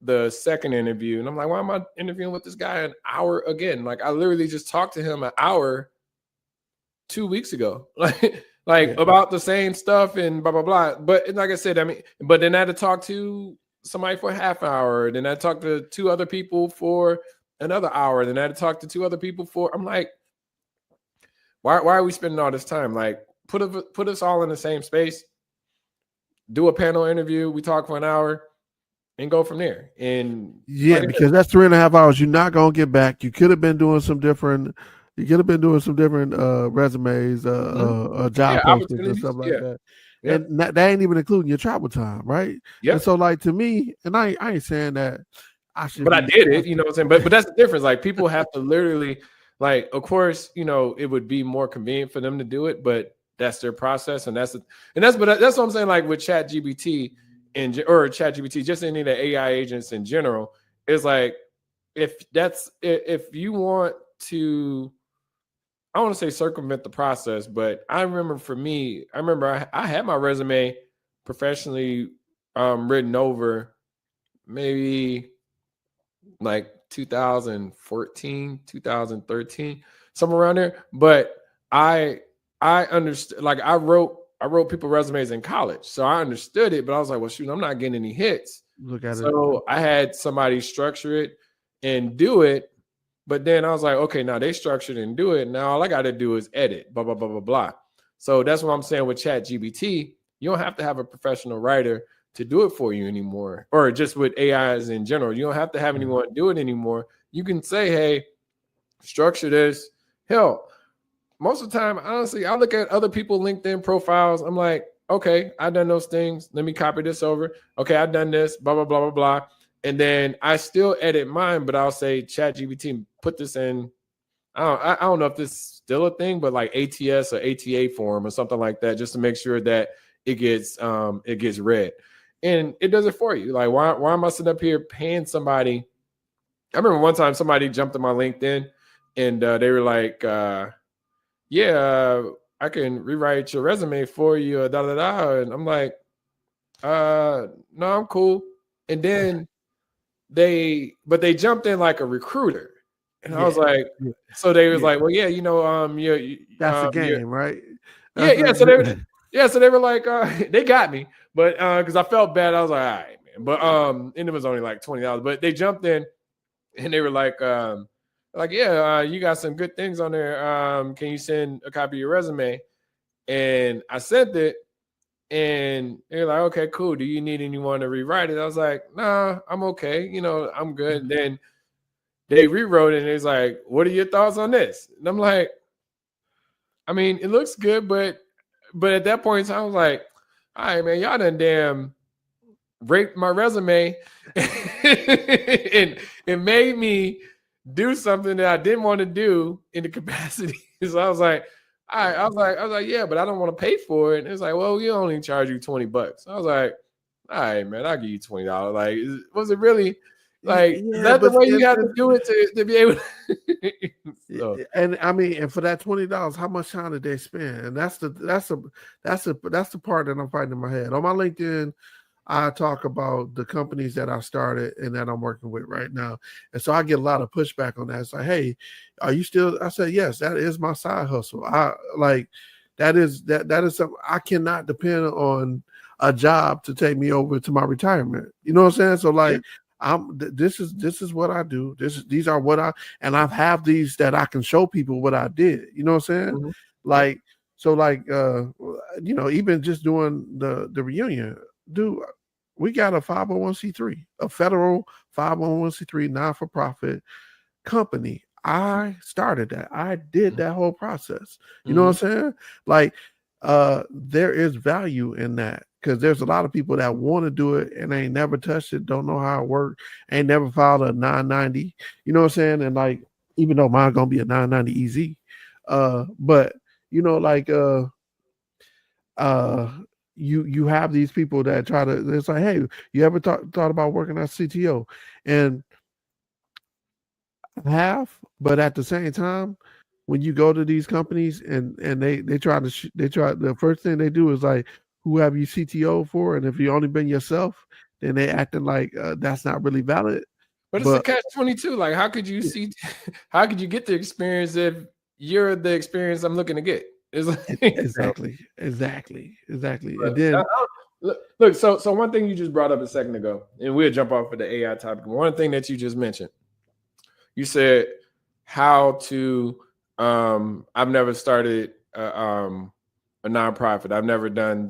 the second interview, and I'm like, why am I interviewing with this guy an hour again? Like, I literally just talked to him an hour 2 weeks ago, like about the same stuff and blah blah blah. But like I said, I mean, but then I had to talk to somebody for a half hour. Then I talked to 2 other people for another hour. Then I had to talk to 2 other people for. I'm like, why are we spending all this time? Like, put us all in the same space, do a panel interview. We talk for an hour. And go from there. And yeah, like, because that's 3.5 hours you're not gonna get back. You could have been doing some different. You could have been doing some different resumes, job postings and stuff like that. Yeah. And that ain't even including your travel time, right? Yeah. And so, like, to me, and I ain't saying that I should. But I did it, you know what I'm saying? But that's the difference. Like, people have to literally, like, of course, it would be more convenient for them to do it, but that's their process, and that's what I'm saying. Like, with ChatGPT. Or ChatGPT, just any of the AI agents in general, is like, if you want to, I want to say circumvent the process, but I remember for me, I had my resume professionally written over maybe like 2014, 2013, somewhere around there. But I understood, like, I wrote people resumes in college, so I understood it, but I was like, well, shoot, I'm not getting any hits. So I had somebody structure it and do it, but then I was like, okay, now they structured and do it. Now all I got to do is edit, blah, blah, blah, blah, blah. So that's what I'm saying with ChatGPT. You don't have to have a professional writer to do it for you anymore, or just with AIs in general. You don't have to have anyone do it anymore. You can say, hey, structure this. Hell, most of the time, honestly, I look at other people's LinkedIn profiles. I'm like, okay, I've done those things. Let me copy this over. Okay, I've done this, blah, blah, blah, blah, blah. And then I still edit mine, but I'll say, ChatGPT, put this in. I don't know if this is still a thing, but like ATS or ATA form or something like that, just to make sure that it gets read. And it does it for you. Like, why am I sitting up here paying somebody I remember one time somebody jumped on my LinkedIn and they were like, yeah, I can rewrite your resume for you, And I'm like, no, I'm cool. And then they jumped in like a recruiter. And I was like, so they was like, well, yeah, that's a game, right? So they were like, they got me, but because I felt bad, I was like, all right, man. But and it was only like $20, but they jumped in and they were like, yeah, you got some good things on there. Can you send a copy of your resume? And I sent it, and they're like, okay, cool. Do you need anyone to rewrite it? I was like, nah, I'm okay. I'm good. And then they rewrote it, and it's like, what are your thoughts on this? And I'm like, I mean, it looks good, but at that point in time, I was like, all right, man, y'all done damn raped my resume and it made me do something that I didn't want to do in the capacity. So I was like, all right, I was like, yeah, but I don't want to pay for it. And it's like, well, we only charge you $20. I was like, all right, man, I'll give you $20. Like, was it really like is that the way you have to do it to be able to so. And I mean, and for that $20, how much time did they spend? And that's the part that I'm fighting in my head. On my LinkedIn, I talk about the companies that I started and that I'm working with right now. And so I get a lot of pushback on that. It's like, hey, are you still? I said, yes, that is my side hustle. That is something I cannot depend on a job to take me over to my retirement. You know what I'm saying? So like, this is what I do. These are what I have these that I can show people what I did. You know what I'm saying? Mm-hmm. Even just doing the reunion, dude, we got a 501c3, a federal 501c3 non-for-profit company. I started that. I did that whole process. You know what I'm saying? Like, there is value in that. Because there's a lot of people that want to do it and ain't never touched it, don't know how it works, ain't never filed a 990. You know what I'm saying? And like, even though mine's gonna be a 990 EZ, but you have these people that try to. It's like, hey, you ever thought about working as CTO? And I have, but at the same time, when you go to these companies and they try the first thing they do is like, who have you CTO for? And if you only been yourself, then they acting like that's not really valid. But it's a catch-22. Like, how could you get the experience if you're the experience I'm looking to get? It's like, exactly. And then look, so one thing you just brought up a second ago, and we'll jump off of the AI topic. One thing that you just mentioned, you said how to I've never started a nonprofit. I've never done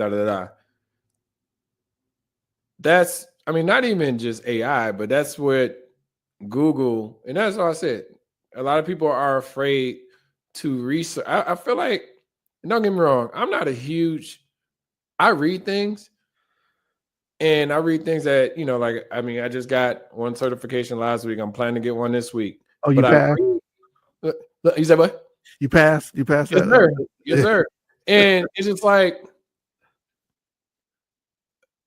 That's, I mean, not even just AI, but that's what Google, and that's all I said. A lot of people are afraid to research. I feel like, don't get me wrong, I'm not I read things, and I read things that, like, I mean, I just got one certification last week. I'm planning to get one this week. Oh, you passed? You said what? You passed? You passed yes, that? Sir. Yes, sir. And it's just like,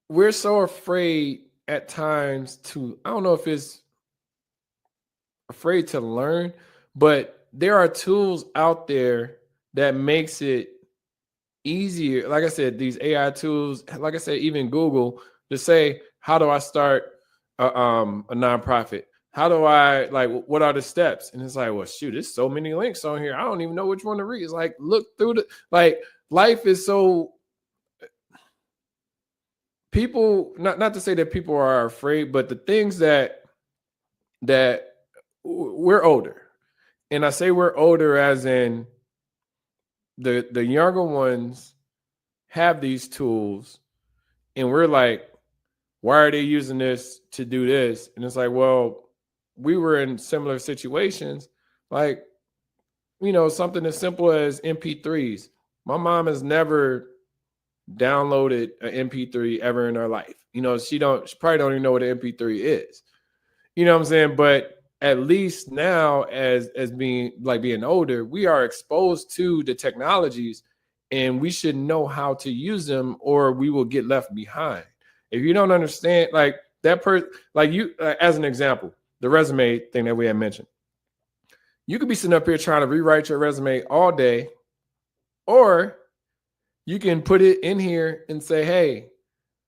we're so afraid at times to, I don't know if it's afraid to learn, but there are tools out there that makes it easier. Like I said, these AI tools, like I said, even Google, to say, how do I start a nonprofit? How do I, like, what are the steps? And it's like, well, shoot, there's so many links on here. I don't even know which one to read. It's like, look through life is so, people, not to say that people are afraid, but the things that we're older. And I say we're older as in the younger ones have these tools, and we're like, why are they using this to do this? And it's like, well, we were in similar situations, like, something as simple as MP3s. My mom has never downloaded an MP3 ever in her life. She probably don't even know what an MP3 is. You know what I'm saying? But at least now, as being older, we are exposed to the technologies, and we should know how to use them, or we will get left behind. If you don't understand, like that person, like you, as an example, the resume thing that we had mentioned. You could be sitting up here trying to rewrite your resume all day, or you can put it in here and say, hey,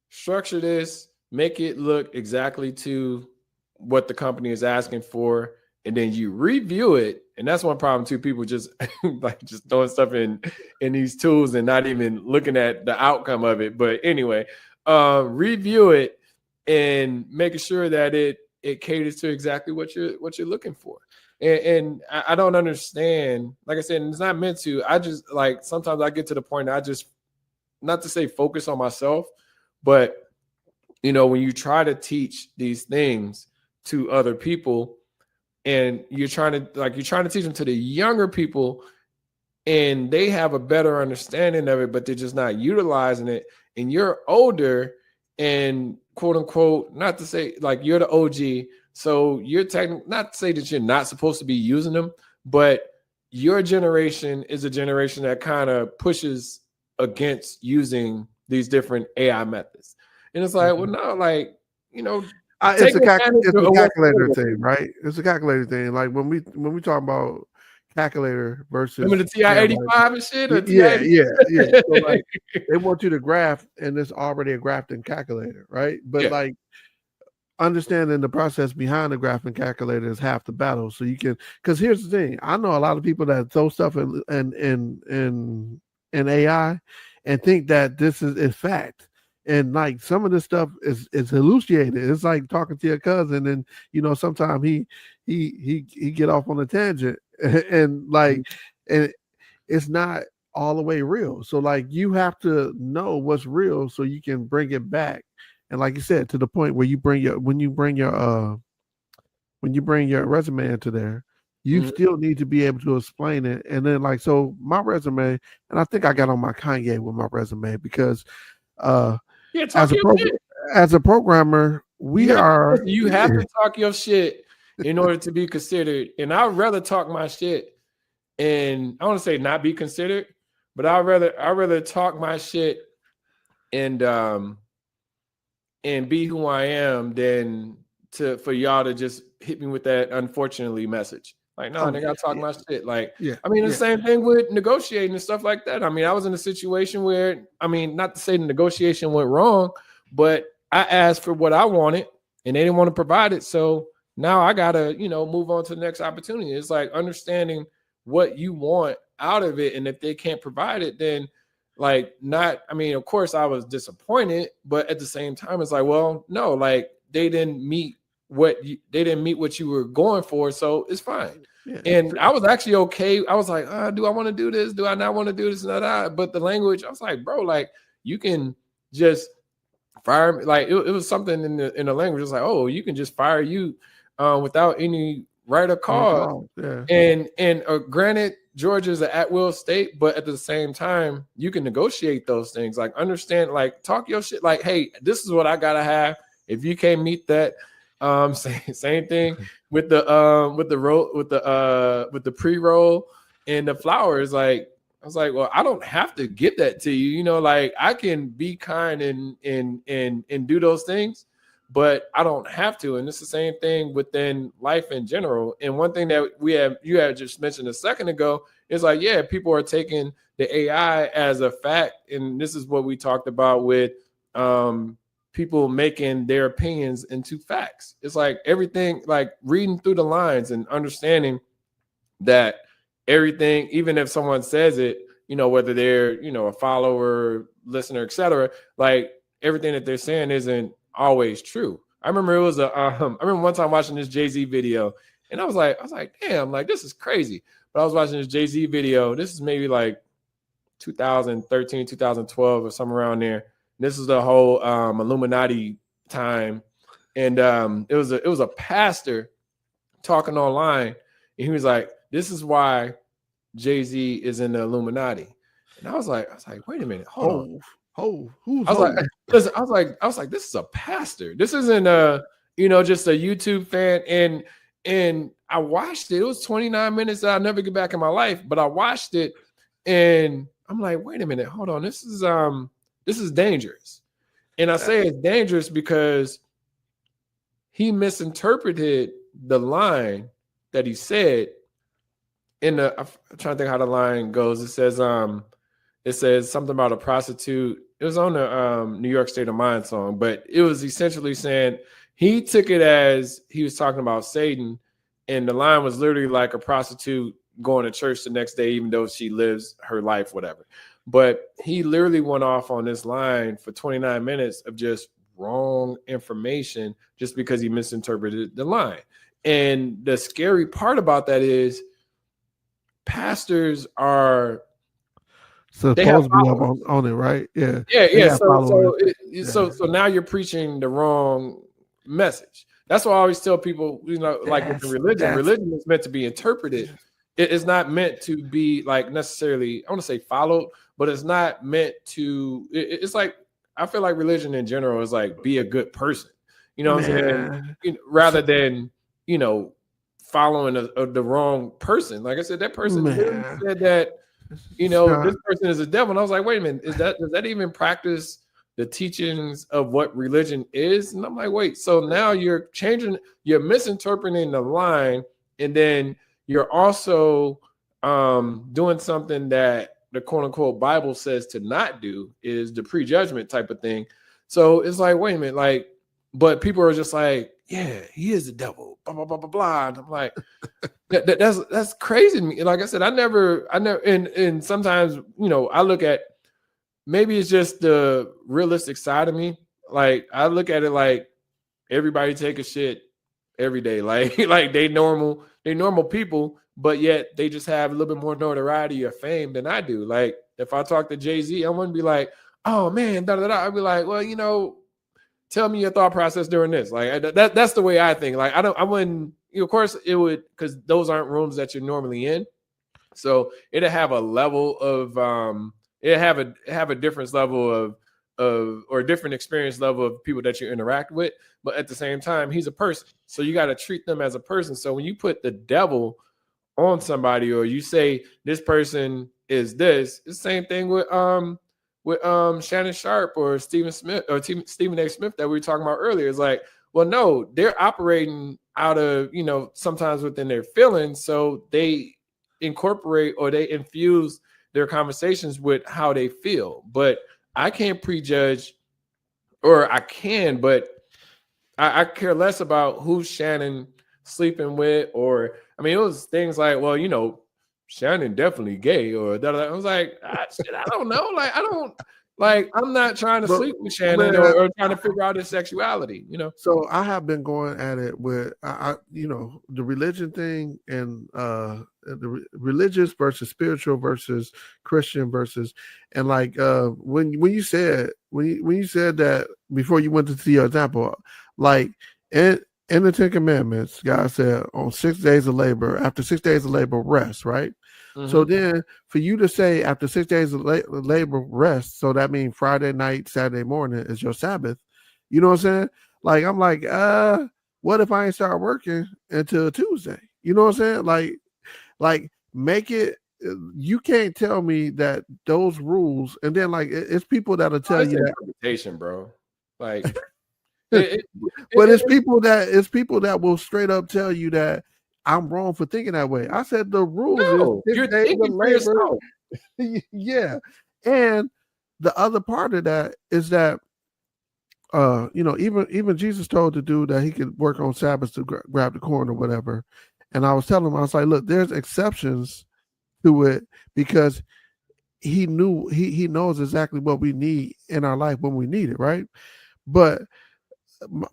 structure this, make it look exactly to what the company is asking for, and then you review it. And that's one problem too. People just like just throwing stuff in these tools and not even looking at the outcome of it. But anyway, review it and making sure that it caters to exactly what you're looking for. And I don't understand. Like I said, it's not meant to. I just like sometimes I get to the point I just, not to say focus on myself, but when you try to teach these things to other people, and you're trying to teach them to the younger people, and they have a better understanding of it, but they're just not utilizing it. And you're older and quote unquote, not to say like you're the OG, so you're not to say that you're not supposed to be using them, but your generation is a generation that kind of pushes against using these different AI methods. And it's like, well, no, like, it's a calculator thing, right? It's a calculator thing. Like when we talk about calculator versus remember the TI-85 and shit? Or yeah. So like they want you to graph, and it's already a grafting calculator, right? But like understanding the process behind the graphing calculator is half the battle. So you can, because here's the thing, I know a lot of people that throw stuff in AI and think that this is fact. And like some of this stuff is hallucinated. It's like talking to your cousin, and sometimes he get off on a tangent, and like, and it's not all the way real. So like you have to know what's real so you can bring it back. And like you said, to the point where when you bring your resume into there, you still need to be able to explain it. And then like, so my resume, and I think I got on my Kanye with my resume because as a programmer, you have to talk your shit in order to be considered. And I'd rather talk my shit, and I want to say not be considered, but I'd rather talk my shit and be who I am than for y'all to just hit me with that unfortunately message. Like, no, they gotta talk my shit. Like, the same thing with negotiating and stuff like that. I mean, I was in a situation where, not to say the negotiation went wrong, but I asked for what I wanted and they didn't want to provide it. So now I gotta, move on to the next opportunity. It's like understanding what you want out of it. And if they can't provide it, then of course I was disappointed, but at the same time, it's like, well, no, like they didn't meet what you were going for. So it's fine. Yeah, and I was actually okay. I was like, do I want to do this? Do I not want to do this? But the language, I was like, bro, like you can just fire me. Like it was something in the language. It's like, oh, you can just fire you without any right or cause. Yeah. And granted, Georgia's an at-will state, but at the same time, you can negotiate those things. Like understand, like talk your shit. Like, hey, this is what I gotta have. If you can't meet that, same thing with the pre-roll and the flowers. Like I was like, well, I don't have to give that to you. Like I can be kind and do those things, but I don't have to. And it's the same thing within life in general. And one thing that you had just mentioned a second ago is like, yeah, people are taking the AI as a fact. And this is what we talked about with people making their opinions into facts. It's like everything, like reading through the lines and understanding that everything, even if someone says it, whether they're, a follower, listener, etc., like everything that they're saying isn't always true. I remember it was I remember one time watching this Jay-Z video, and I was like, damn, like this is crazy. But I was watching this Jay-Z video. This is maybe like 2013, 2012 or somewhere around there. This is the whole Illuminati time, and it was a pastor talking online, and he was like, "This is why Jay-Z is in the Illuminati." And I was like, "Wait a minute, hold on." I was like, this is a pastor. This isn't just a YouTube fan. And I watched it. It was 29 minutes that I'll never get back in my life, but I watched it, and I'm like, wait a minute, hold on, this is dangerous. And I say it's dangerous because he misinterpreted the line that he said I'm trying to think how the line goes. It says something about a prostitute. It was on the New York State of Mind song, but it was essentially saying he took it as he was talking about Satan, and the line was literally like a prostitute going to church the next day, even though she lives her life, whatever. But he literally went off on this line for 29 minutes of just wrong information just because he misinterpreted the line. And the scary part about that is pastors are supposed to be up on it, right? Yeah. So now you're preaching the wrong message. That's why I always tell people, like with the religion is meant to be interpreted. It is not meant to be like necessarily, I want to say followed, but it's not meant to. It's like, I feel like religion in general is like be a good person. You know what I'm saying? Rather than following the wrong person. Like I said, that person literally said that. This person is a devil. And I was like, wait a minute, does that even practice the teachings of what religion is? And I'm like, wait, so now you're misinterpreting the line, and then you're also doing something that the quote unquote Bible says to not do, is the prejudgment type of thing. So it's like, wait a minute, but people are just like, yeah, he is the devil, blah, blah, blah, blah, blah. And I'm like, that's crazy to me. Like I said, I never, and sometimes, I look at, maybe it's just the realistic side of me. Like I look at it like everybody take a shit every day. Like they normal people, but yet they just have a little bit more notoriety or fame than I do. Like if I talk to Jay-Z, I wouldn't be like, oh man, da da da. I'd be like, well, tell me your thought process during this. Like that's the way I think. Like I wouldn't. Of course, it would, because those aren't rooms that you're normally in. So it'll have a level of it'll have a different level of or a different experience level of people that you interact with. But at the same time, he's a person, so you got to treat them as a person. So when you put the devil on somebody, or you say this person is this, it's the same thing with Shannon Sharp or Stephen Smith or Stephen A. Smith that we were talking about earlier. It's like, well, no, they're operating out of, sometimes within their feelings. So they incorporate or they infuse their conversations with how they feel. But I can't prejudge, or I can, but I care less about who Shannon sleeping with. Or, it was things like, well, Shannon definitely gay, or that. I was like, I don't know. I'm not trying to sleep with Shannon or trying to figure out his sexuality, So I have been going at it with, the religion thing, and the religious versus spiritual versus Christian versus, and when you said that before you went to see your example, like in the 10 Commandments, God said on 6 days of labor, after 6 days of labor, rest, right? Mm-hmm. So then for you to say after 6 days of labor, rest, so that means Friday night, Saturday morning is your Sabbath. You know what I'm saying? Like, I'm like, what if I ain't start working until Tuesday? You know what I'm saying? Like make it, you can't tell me that those rules, and then it's people that'll tell you that interpretation, bro. Like but it's people that will straight up tell you that I'm wrong for thinking that way. I said the rules is you're thinking for yourself. Yeah. And the other part of that is that even Jesus told the dude that he could work on Sabbath to grab the corn or whatever. And I was telling him, I was like, look, there's exceptions to it, because he knows exactly what we need in our life when we need it, right? But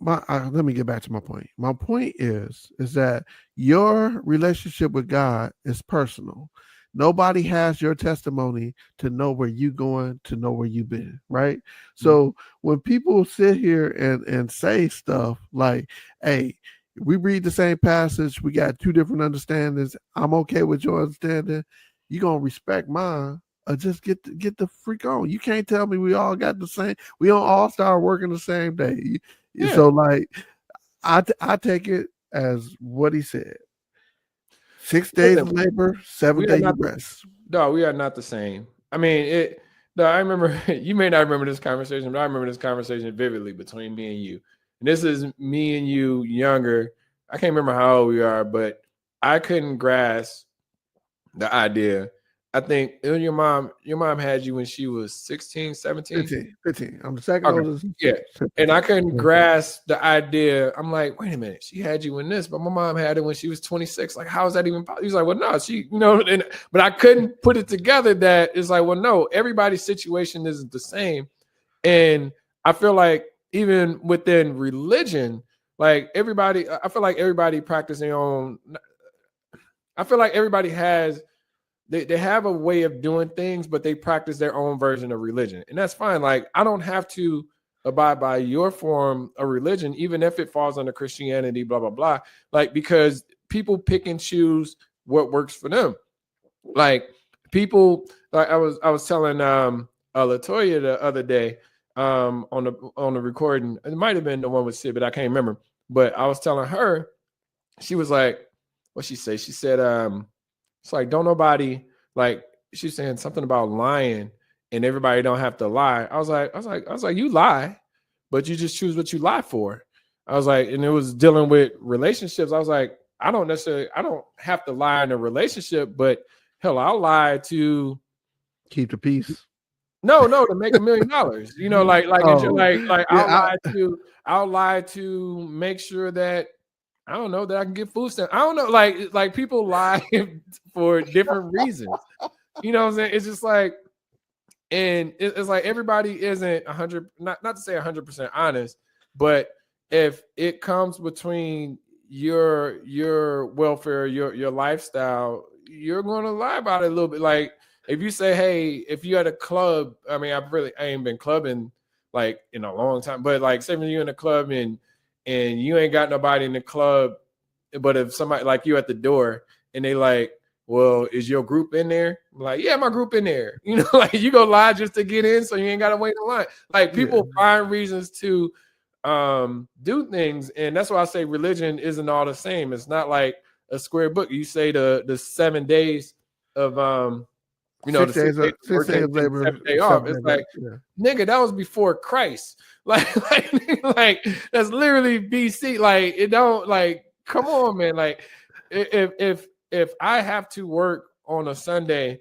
let me get back to my point. My point is that your relationship with God is personal. Nobody has your testimony to know where you're going, to know where you've been, right? So when people sit here and say stuff like, hey, we read the same passage, we got two different understandings, I'm okay with your understanding, you're going to respect mine, or just get the freak on. You can't tell me we all got the same, we don't all start working the same day. Yeah. So I take it as what he said. 6 days of labor, 7 days of rest. No, we are not the same. I remember, you may not remember this conversation, but I remember this conversation vividly between me and you. And this is me and you younger, I can't remember how old we are, but I couldn't grasp the idea. I think your mom had you when she was 16, 17? 15. I'm the second oldest. Yeah. And I couldn't grasp the idea. I'm like, wait a minute, she had you in this, but my mom had it when she was 26. Like, how is that even possible? He's like, well, no, she, but I couldn't put it together that it's like, well, no, everybody's situation isn't the same. And I feel like even within religion, like everybody, I feel like everybody practices their own. I feel like everybody has, they have a way of doing things, but they practice their own version of religion. And that's fine. Like, I don't have to abide by your form of religion, even if it falls under Christianity, blah, blah, blah. Like, because people pick and choose what works for them. Like, people, like I was telling Latoya the other day on the recording. It might have been the one with Sid, but I can't remember. But I was telling her, she was like, what she say? She said, it's like, don't nobody, like, she's saying something about lying and everybody don't have to lie. I was like, you lie, but you just choose what you lie for. I was like, and it was dealing with relationships. I was like, I don't have to lie in a relationship, but hell, I'll lie to keep the peace. No, to make $1 million. I'll lie to make sure that I don't know that I can get food stamps. I don't know, like people lie for different reasons. You know what I'm saying? It's just like, and it's like everybody isn't 100, not to say 100% honest, but if it comes between your welfare, your lifestyle, you're going to lie about it a little bit. Like if you say, hey, if you had a club, I mean, I ain't been clubbing like in a long time, but like say when you're in a club and you ain't got nobody in the club, but if somebody like you at the door and they like, well, is your group in there? I'm like, yeah, my group in there. You know, like you go lie just to get in, so you ain't gotta wait in line. Like people find reasons to do things, and that's why I say religion isn't all the same. It's not like a square book. You say the 7 days of the 6 days of labor, 7 day off. It's like, nigga, that was before Christ. Like that's literally BC. Like it don't, like, come on, man. Like if I have to work on a Sunday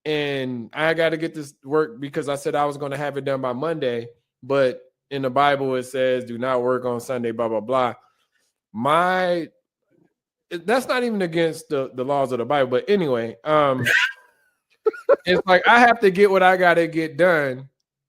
and I got to get this work because I said I was going to have it done by Monday, but in the Bible it says do not work on Sunday, blah blah blah. That's not even against the laws of the Bible, but anyway, it's like I have to get what I got to get done,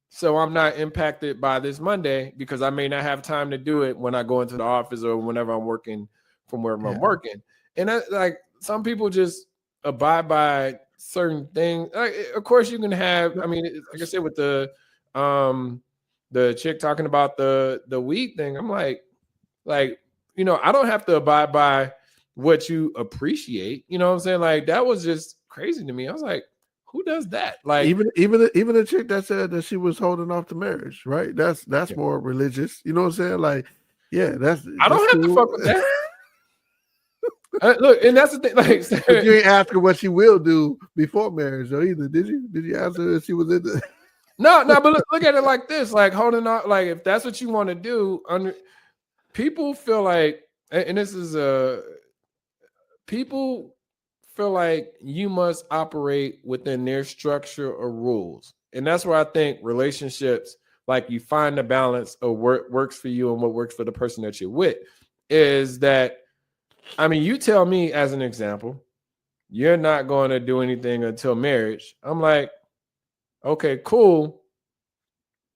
so I'm not impacted by this Monday because I may not have time to do it when I go into the office or whenever I'm working from wherever I'm working. And like some people just abide by certain things. Like, of course, you can have. I mean, like I said, with the chick talking about the weed thing, I'm like, I don't have to abide by what you appreciate. You know what I'm saying? Like that was just crazy to me. I was like, who does that? Like even the chick that said that she was holding off the marriage, right? That's more religious. You know what I'm saying? Like, yeah, I don't have to fuck with that. Look, and that's the thing. Like, but you ain't ask her what she will do before marriage, though, either. Did you? Did you ask her if she was in the? No. But look at it like this: like holding on. Like if that's what you want to do, people feel like, and this is people feel like you must operate within their structure or rules, and that's where I think relationships, like you find the balance of what works for you and what works for the person that you're with, is that. I mean, you tell me as an example, you're not going to do anything until marriage. I'm like, okay, cool.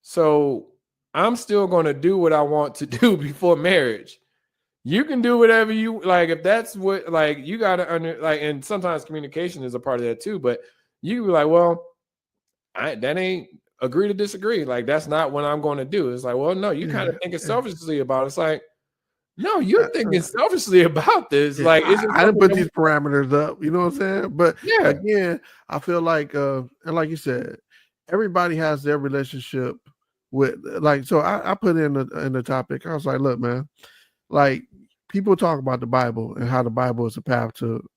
So I'm still going to do what I want to do before marriage. You can do whatever you like. If that's what, like, you got to and sometimes communication is a part of that too, but you be like, well, that ain't agree to disagree. Like, that's not what I'm going to do. It's like, well, no, you kind of thinking selfishly about it. It's like, no, you're thinking selfishly about this. Like, I didn't put these parameters up. You know what I'm saying? But again, I feel like, and like you said, everybody has their relationship with, like. So I put in the topic. I was like, look, man, like people talk about the Bible and how the Bible is a path to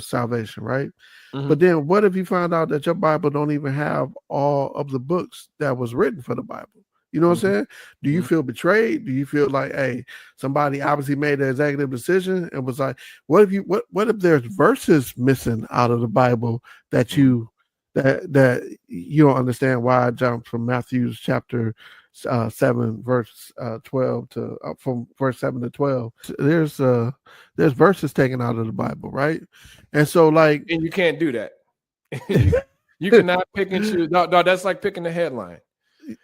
salvation, right? Mm-hmm. But then, what if you find out that your Bible don't even have all of the books that was written for the Bible? You know what I'm saying? Do you feel betrayed? Do you feel like, hey, somebody obviously made an executive decision and was like, what if there's verses missing out of the Bible that you that you don't understand why I jumped from Matthew's chapter 7 verse 12 to from verse 7 to 12. There's verses taken out of the Bible, right? And so like, and you can't do that. you cannot pick and choose. No, that's like picking the headline.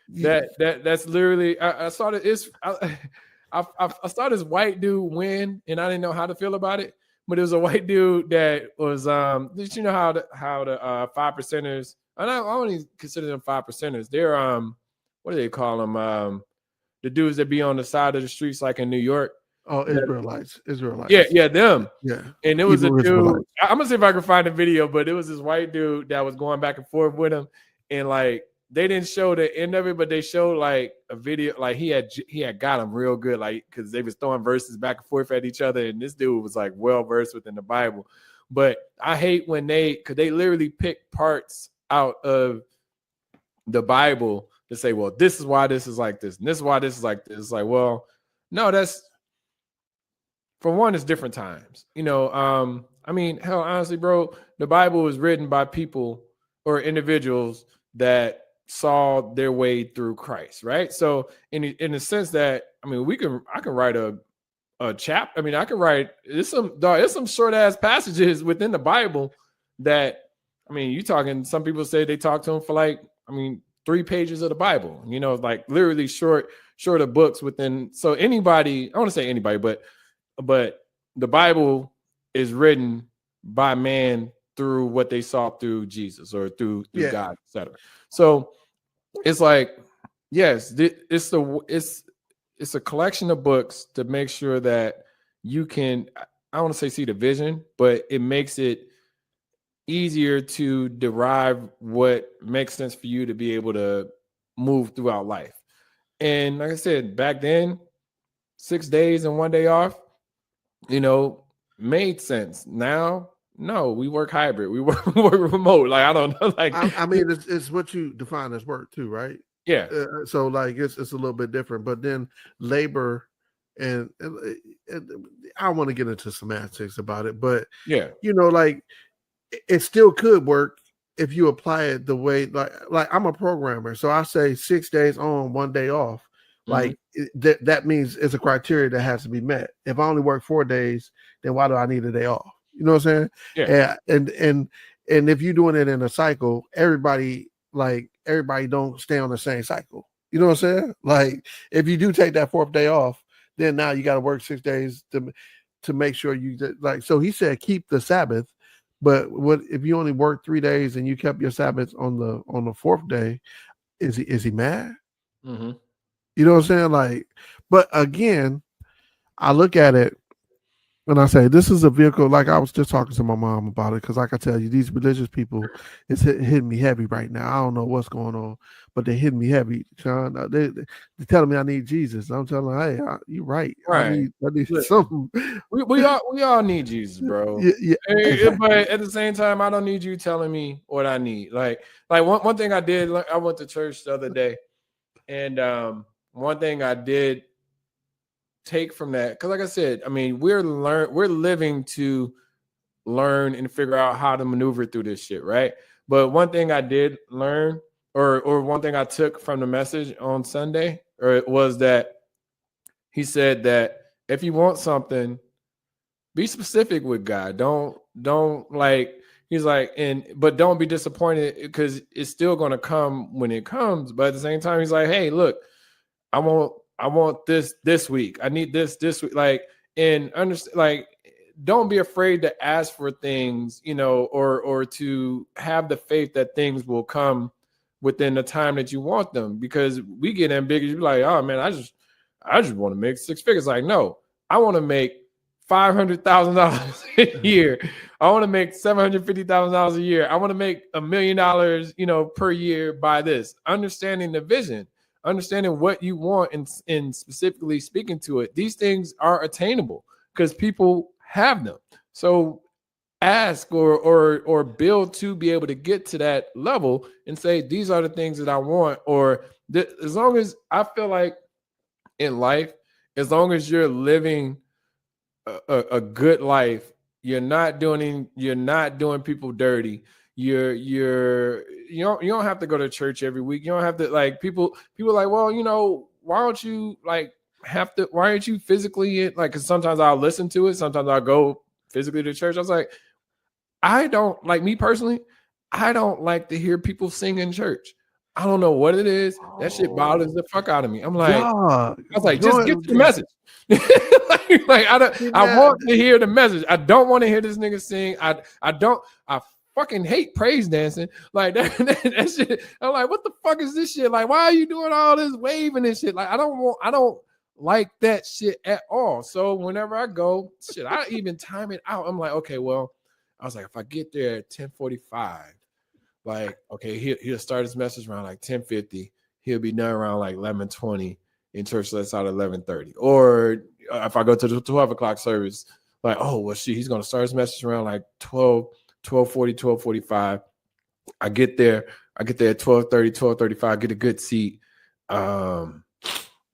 That's literally. I saw that. I saw this white dude win, and I didn't know how to feel about it. But it was a white dude that was. Did you know how the 5%ers? I only consider them 5%ers. They're what do they call them? The dudes that be on the side of the streets, like in New York. Oh, Israelites. Yeah, them. Yeah. And it was a dude. I'm gonna see if I can find a video, but it was this white dude that was going back and forth with him, and like they didn't show the end of it, but they showed like a video, like he had got him real good, like because they was throwing verses back and forth at each other, and this dude was like well versed within the Bible. But I hate when because they literally pick parts out of the Bible to say, well, this is why this is like this, and this is why this is like this. It's like, well, no, that's. For one, it's different times. I mean, hell, honestly, bro, the Bible was written by people or individuals that saw their way through Christ, right? So in the sense that, I mean, I can write a chapter. I mean, I can write, there's some short ass passages within the Bible that, I mean, some people say they talk to them for like, I mean, 3 pages of the Bible, like literally shorter books within. So anybody, I want to say anybody, but the Bible is written by man through what they saw through Jesus or through God, etc. So it's like, yes, it's a collection of books to make sure that you can, I don't want to say see the vision, but it makes it easier to derive what makes sense for you to be able to move throughout life. And like I said, back then, 6 days and 1 day off, made sense. Now, no, we work hybrid. We work remote. Like, I don't know. Like, I mean, it's what you define as work too, right? Yeah. So like, it's a little bit different. But then labor, and I want to get into semantics about it, but yeah, like it still could work if you apply it the way like I'm a programmer, so I say 6 days on, 1 day off. Like that means it's a criteria that has to be met. If I only work 4 days, then why do I need a day off? You know what I'm saying? Yeah. And if you're doing it in a cycle, everybody don't stay on the same cycle. You know what I'm saying? Like if you do take that 4th day off, then now you got to work 6 days to make sure you like. So he said keep the Sabbath, but what if you only work 3 days and you kept your Sabbath on the 4th day? Is he mad? Mm-hmm. You know what I'm saying? Like, but again, I look at it and I say, this is a vehicle. Like I was just talking to my mom about it because, like I tell you, these religious people is hitting me heavy right now. I don't know what's going on, but they're hitting me heavy, Sean. They're telling me I need Jesus. I'm telling them, hey, you're right. Right. I need something. We all need Jesus, bro. Yeah, exactly. But at the same time, I don't need you telling me what I need. Like one thing I did. Like, I went to church the other day, and one thing I did take from that, because like I said, I mean, we're living to learn and figure out how to maneuver through this shit, right? But one thing I did learn, or one thing I took from the message on Sunday, was that he said that if you want something, be specific with God. Don't like, he's like, but don't be disappointed because it's still going to come when it comes. But at the same time, he's like, hey, look, I want this week. I need this week. Like, and understand, like, don't be afraid to ask for things, or to have the faith that things will come within the time that you want them. Because we get ambiguous. You're like, oh man, I just want to make 6 figures. Like, no, I want to make $500,000 a year. I want to make $750,000 a year. I want to make $1 million, per year by this. Understanding the vision. Understanding what you want and specifically speaking to it. These things are attainable because people have them. So ask or build to be able to get to that level and say, these are the things that I want, or as long as I feel like in life, as long as you're living a good life, you're not doing people dirty. You don't have to go to church every week. You don't have to, like, people like, well, why don't you like why aren't you physically in, like, because sometimes I'll listen to it, sometimes I'll go physically to church. I was like, I don't like, me personally, I don't like to hear people sing in church. I don't know what it is. That shit bothers the fuck out of me. I'm like, I was like, just get to the message. like I want to hear the message. I don't want to hear this nigga sing. I fucking hate praise dancing. Like that shit. I'm like, what the fuck is this shit? Like, why are you doing all this waving and shit? Like, I don't like that shit at all. So whenever I go, shit, I even time it out. I'm like, okay, well, I was like, if I get there at 10:45, like, okay, he'll start his message around like 10:50. He'll be done around like 11:20. In church lets out 11:30. Or if I go to the 12 o'clock service, like, oh, well, he's going to start his message around like 12:40, 12:45. I get there at 12:30, 12:35, get a good seat.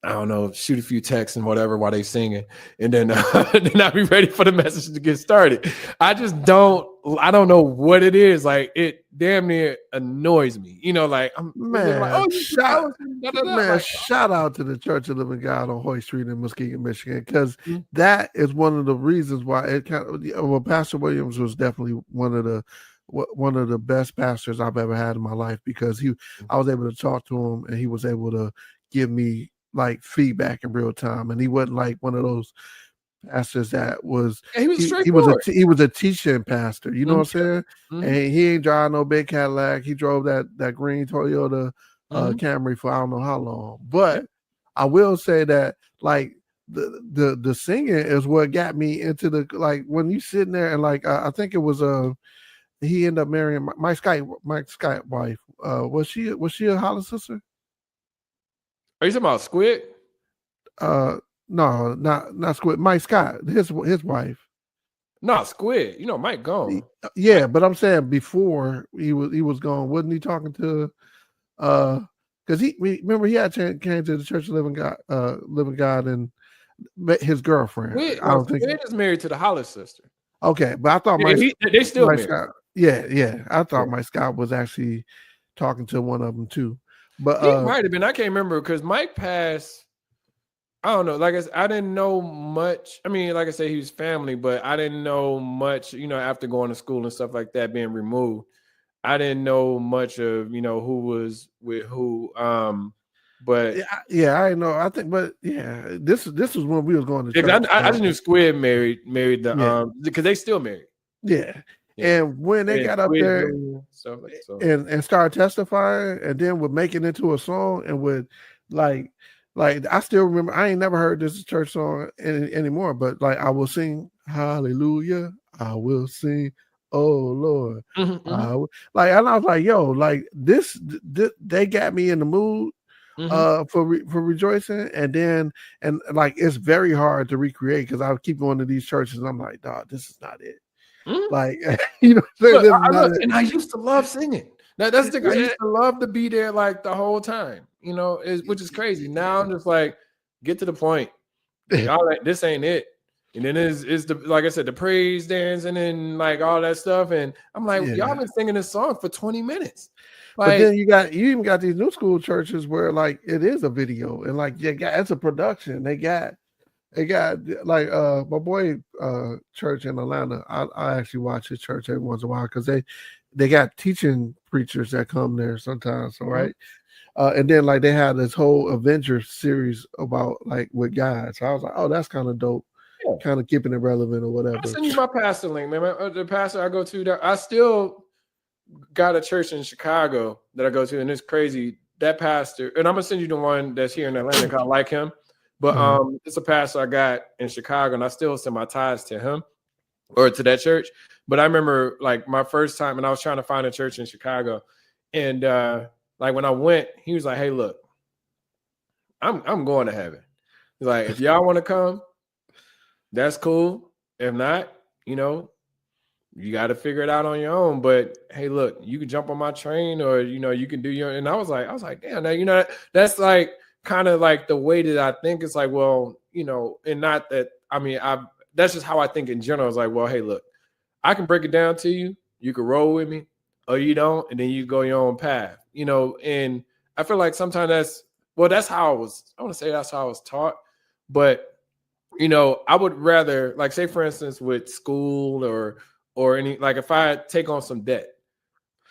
I don't know, shoot a few texts and whatever while they singing, and then then I'll be ready for the message to get started. I don't know what it is. Like, it damn near annoys me. Like, shout out to the Church of the Living God on Hoyt Street in Muskegon, Michigan, because that is one of the reasons why it Pastor Williams was definitely one of the best pastors I've ever had in my life, because I was able to talk to him and he was able to give me like feedback in real time, and he wasn't like one of those pastors that was. He was he was a teaching pastor. You know what I'm saying? And he ain't driving no big Cadillac. He drove that green Toyota Camry for I don't know how long. But I will say that, like, the singing is what got me into the, like, when you sitting there and like I think it was he ended up marrying Mike Scott wife. Was she a Hollis sister? Are you talking about Squid? No, not Squid. Mike Scott, his wife. No, Squid. Mike gone. Yeah, but I'm saying before he was gone, wasn't he talking to because remember he had came to the Church of Living God and met his girlfriend. Squid, I don't think Squid is married to the Hollis sister. Okay, but I thought they still married. Scott, yeah. I thought Mike Scott was actually talking to one of them too. But he might have been. I can't remember, because Mike passed. I don't know. Like I said, I didn't know much. I mean, like I said, he was family, but I didn't know much. After going to school and stuff like that, being removed, I didn't know much of who was with who. But yeah, I know. I think, but yeah, this was when we was going to church. I just knew Squid married the because they still married. Yeah. And when they got up there and started testifying, and then would make it into a song, and would like I still remember, I ain't never heard this church song anymore, but like, I will sing hallelujah, I will sing, oh Lord. And I was like, yo, like this they got me in the mood for rejoicing, and like, it's very hard to recreate, because I keep going to these churches and I'm like, dog, this is not it. Like, and I used to love singing. That's the thing. I used to love to be there like the whole time, which is crazy. Now I'm just like, get to the point. Y'all, like, this ain't it. And then it's the, like I said, the praise dance and then like all that stuff. And I'm like, y'all been singing this song for 20 minutes. Like, but then you even got these new school churches where like it is a video, and like it's a production. They got like my boy church in Atlanta. I actually watch his church every once in a while, because they got teaching preachers that come there sometimes. So right. And then like they had this whole Avengers series about like with guys. So I was like, oh, that's kind of dope. Yeah. Kind of keeping it relevant or whatever. I'll send you my pastor link, man. The pastor I go to, I still got a church in Chicago that I go to, and it's crazy. That pastor, and I'm gonna send you the one that's here in Atlanta, because I like him. But it's a pastor I got in Chicago, and I still send my tithes to him or to that church. But I remember like my first time, and I was trying to find a church in Chicago, and like when I went, he was like, "Hey, look, I'm going to heaven. He's like, if y'all want to come, that's cool. If not, you got to figure it out on your own. But hey, look, you can jump on my train, or you can do your. And I was like, damn, now that's like kind of like the way that I think. It's like, well, and not that. I mean, that's just how I think in general. It's like, well, hey, look, I can break it down to you. You can roll with me, or you don't, and then you go your own path. And I feel like sometimes that's how I was. I want to say that's how I was taught, but I would rather, like, say for instance with school or any, like, if I take on some debt,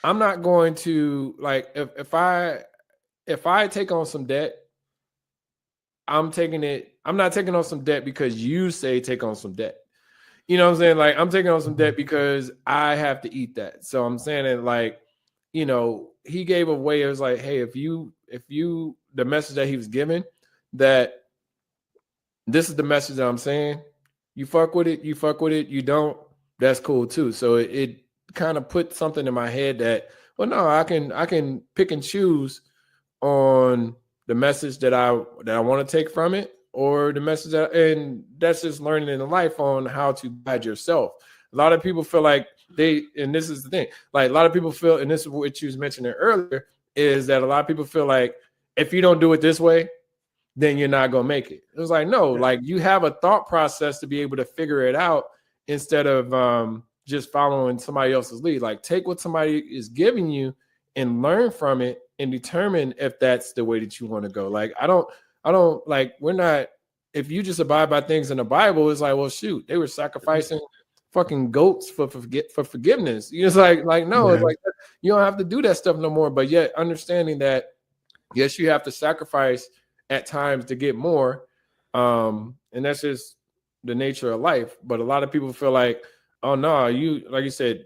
I'm not going to, like, if I take on some debt, I'm not taking on some debt because you say take on some debt. You know what I'm saying? Like, I'm taking on some debt because I have to eat that. So I'm saying that, like, he gave a way. It was like, hey, if you the message that he was giving, that this is the message that I'm saying, you fuck with it, you don't, that's cool too. So it kind of put something in my head that, well, no, I can pick and choose on the message that I want to take from it, or the message and that's just learning in life on how to guide yourself. A lot of people feel like and this is the thing, like, a lot of people feel, and this is what you was mentioning earlier, is that a lot of people feel like if you don't do it this way, then you're not gonna make it. It was like, no, like, you have a thought process to be able to figure it out, instead of just following somebody else's lead. Like, take what somebody is giving you and learn from it and determine if that's the way that you want to go. Like, I don't like, we're not, if you just abide by things in the Bible, it's like, well, shoot, they were sacrificing fucking goats for forgiveness. It's like no, it's like, you don't have to do that stuff no more. But yet understanding that, yes, you have to sacrifice at times to get more, and that's just the nature of life. But a lot of people feel like, oh no, you, like you said,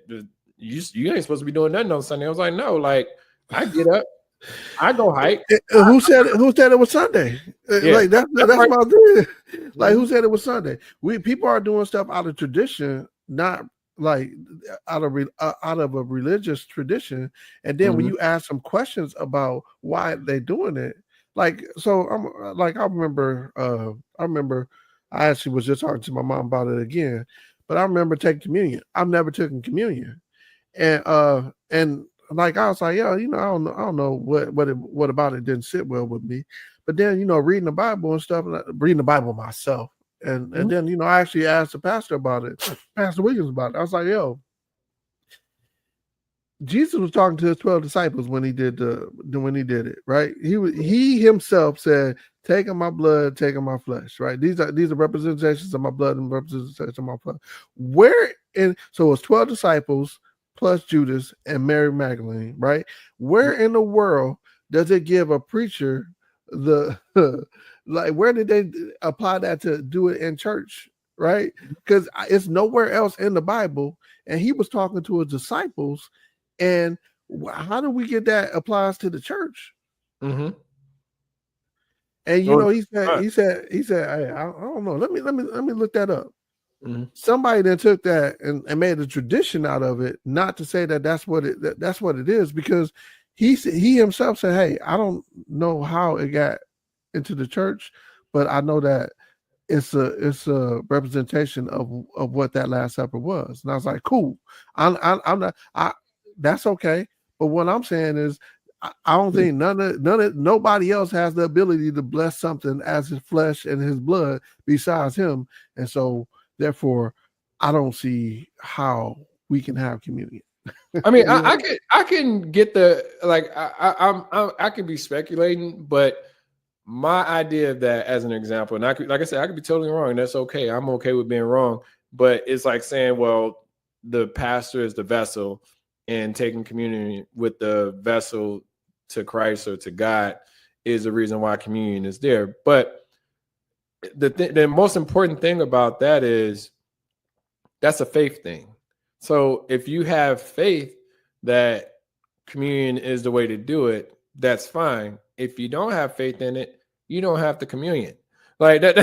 you ain't supposed to be doing nothing on Sunday. I was like, no, like, I get up, I go hike. Who said it was Sunday? Yeah. Like, that's right. My thing. Like, who said it was Sunday? People are doing stuff out of tradition, not like out of a religious tradition. And then when you ask some questions about why they're doing it, like, so I'm like, I remember I actually was just talking to my mom about it again, but I remember taking communion. I've never taken communion, and like, I was like, yo, I don't know what about it didn't sit well with me. But then, reading the Bible and stuff, reading the Bible myself, and then, I actually asked the pastor about it, Pastor Williams, about it. I was like, yo, Jesus was talking to his 12 disciples when he did it, right? He himself said, taking my blood, taking my flesh, right? These are representations of my blood and representations of my flesh. So it was 12 disciples plus Judas and Mary Magdalene, right? Where in the world does it give a preacher like, where did they apply that to do it in church, right? Because it's nowhere else in the Bible, and he was talking to his disciples. And how do we get that applies to the church? Mm-hmm. And he said, hey, I don't know. Let me look that up. Mm-hmm. Somebody then took that and made a tradition out of it, not to say that that's what it is, because he himself said, hey, I don't know how it got into the church, but I know that it's a representation of what that Last Supper was. And I was like, cool. I'm not. That's okay. But what I'm saying is, I don't think nobody else has the ability to bless something as his flesh and his blood besides him. And so therefore, I don't see how we can have communion. I mean, I can get the, like, I could be speculating, but my idea of that as an example, and I could, like I said, I could be totally wrong, and that's okay. I'm okay with being wrong, but it's like saying, well, the pastor is the vessel, and taking communion with the vessel to Christ or to God is the reason why communion is there. But the most important thing about that is that's a faith thing. So if you have faith that communion is the way to do it, that's fine. If you don't have faith in it, you don't have to communion. Like that's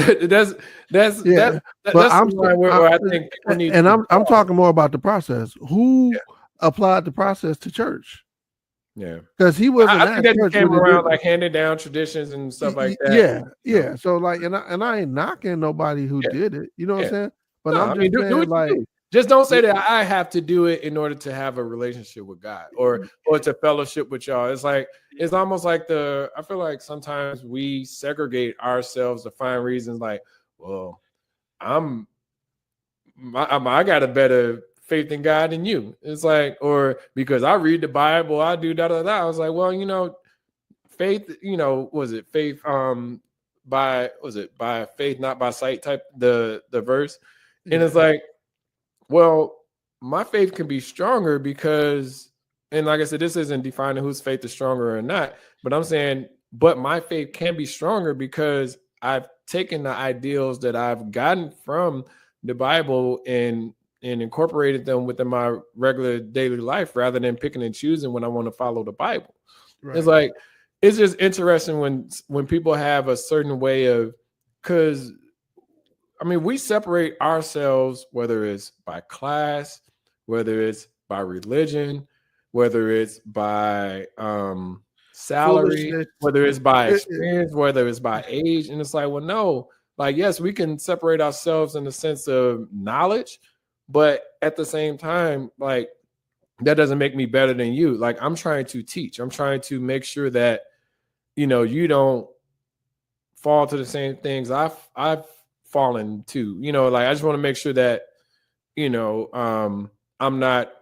where I think people need. And I'm talking more about the process. Who applied the process to church? Yeah, because he wasn't. I think that came around like handed down traditions and stuff like that. Yeah. So like, and I ain't knocking nobody who did it. You know what I'm saying? But I'm just saying, like, Just don't say that I have to do it in order to have a relationship with God or to fellowship with y'all. It's like, it's almost like I feel like sometimes we segregate ourselves to find reasons like, well, I got a better faith in God than you. It's like, or because I read the Bible, I do da da da. I was like, well, faith, was it faith by faith, not by sight type the verse. And it's like, well, my faith can be stronger because, and like I said, this isn't defining whose faith is stronger or not, but I'm saying, but my faith can be stronger because I've taken the ideals that I've gotten from the Bible and incorporated them within my regular daily life rather than picking and choosing when I want to follow the Bible. Right. It's like, it's just interesting when people have a certain way of, because I mean, we separate ourselves, whether it's by class, whether it's by religion, whether it's by salary, whether it's by experience, whether it's by age. And it's like, well, no, like, yes, we can separate ourselves in the sense of knowledge, but at the same time, like, that doesn't make me better than you. Like, I'm trying to teach. I'm trying to make sure that, you don't fall to the same things I've fallen to, like, I just want to make sure that, I'm not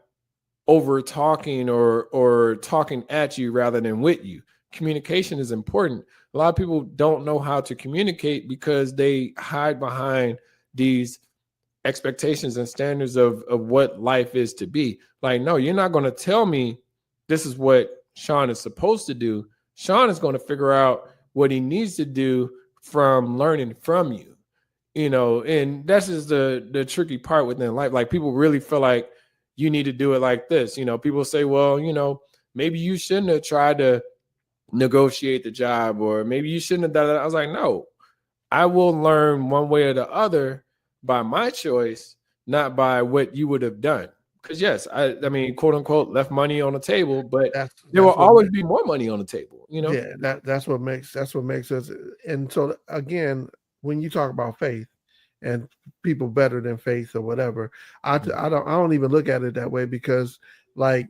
over talking or talking at you rather than with you. Communication is important. A lot of people don't know how to communicate because they hide behind these expectations and standards of what life is to be. Like, no, you're not going to tell me this is what Sean is supposed to do. Sean is going to figure out what he needs to do from learning from you, and that's just the tricky part within life. Like, people really feel like you need to do it like this. People say, well, maybe you shouldn't have tried to negotiate the job, or maybe you shouldn't have done that. I was like, no, I will learn one way or the other by my choice, not by what you would have done. Because yes, I mean, quote unquote, left money on the table, but there will always be more money on the table. Yeah, that's what makes us. And so again, when you talk about faith and people better than faith or whatever, I don't even look at it that way, because like,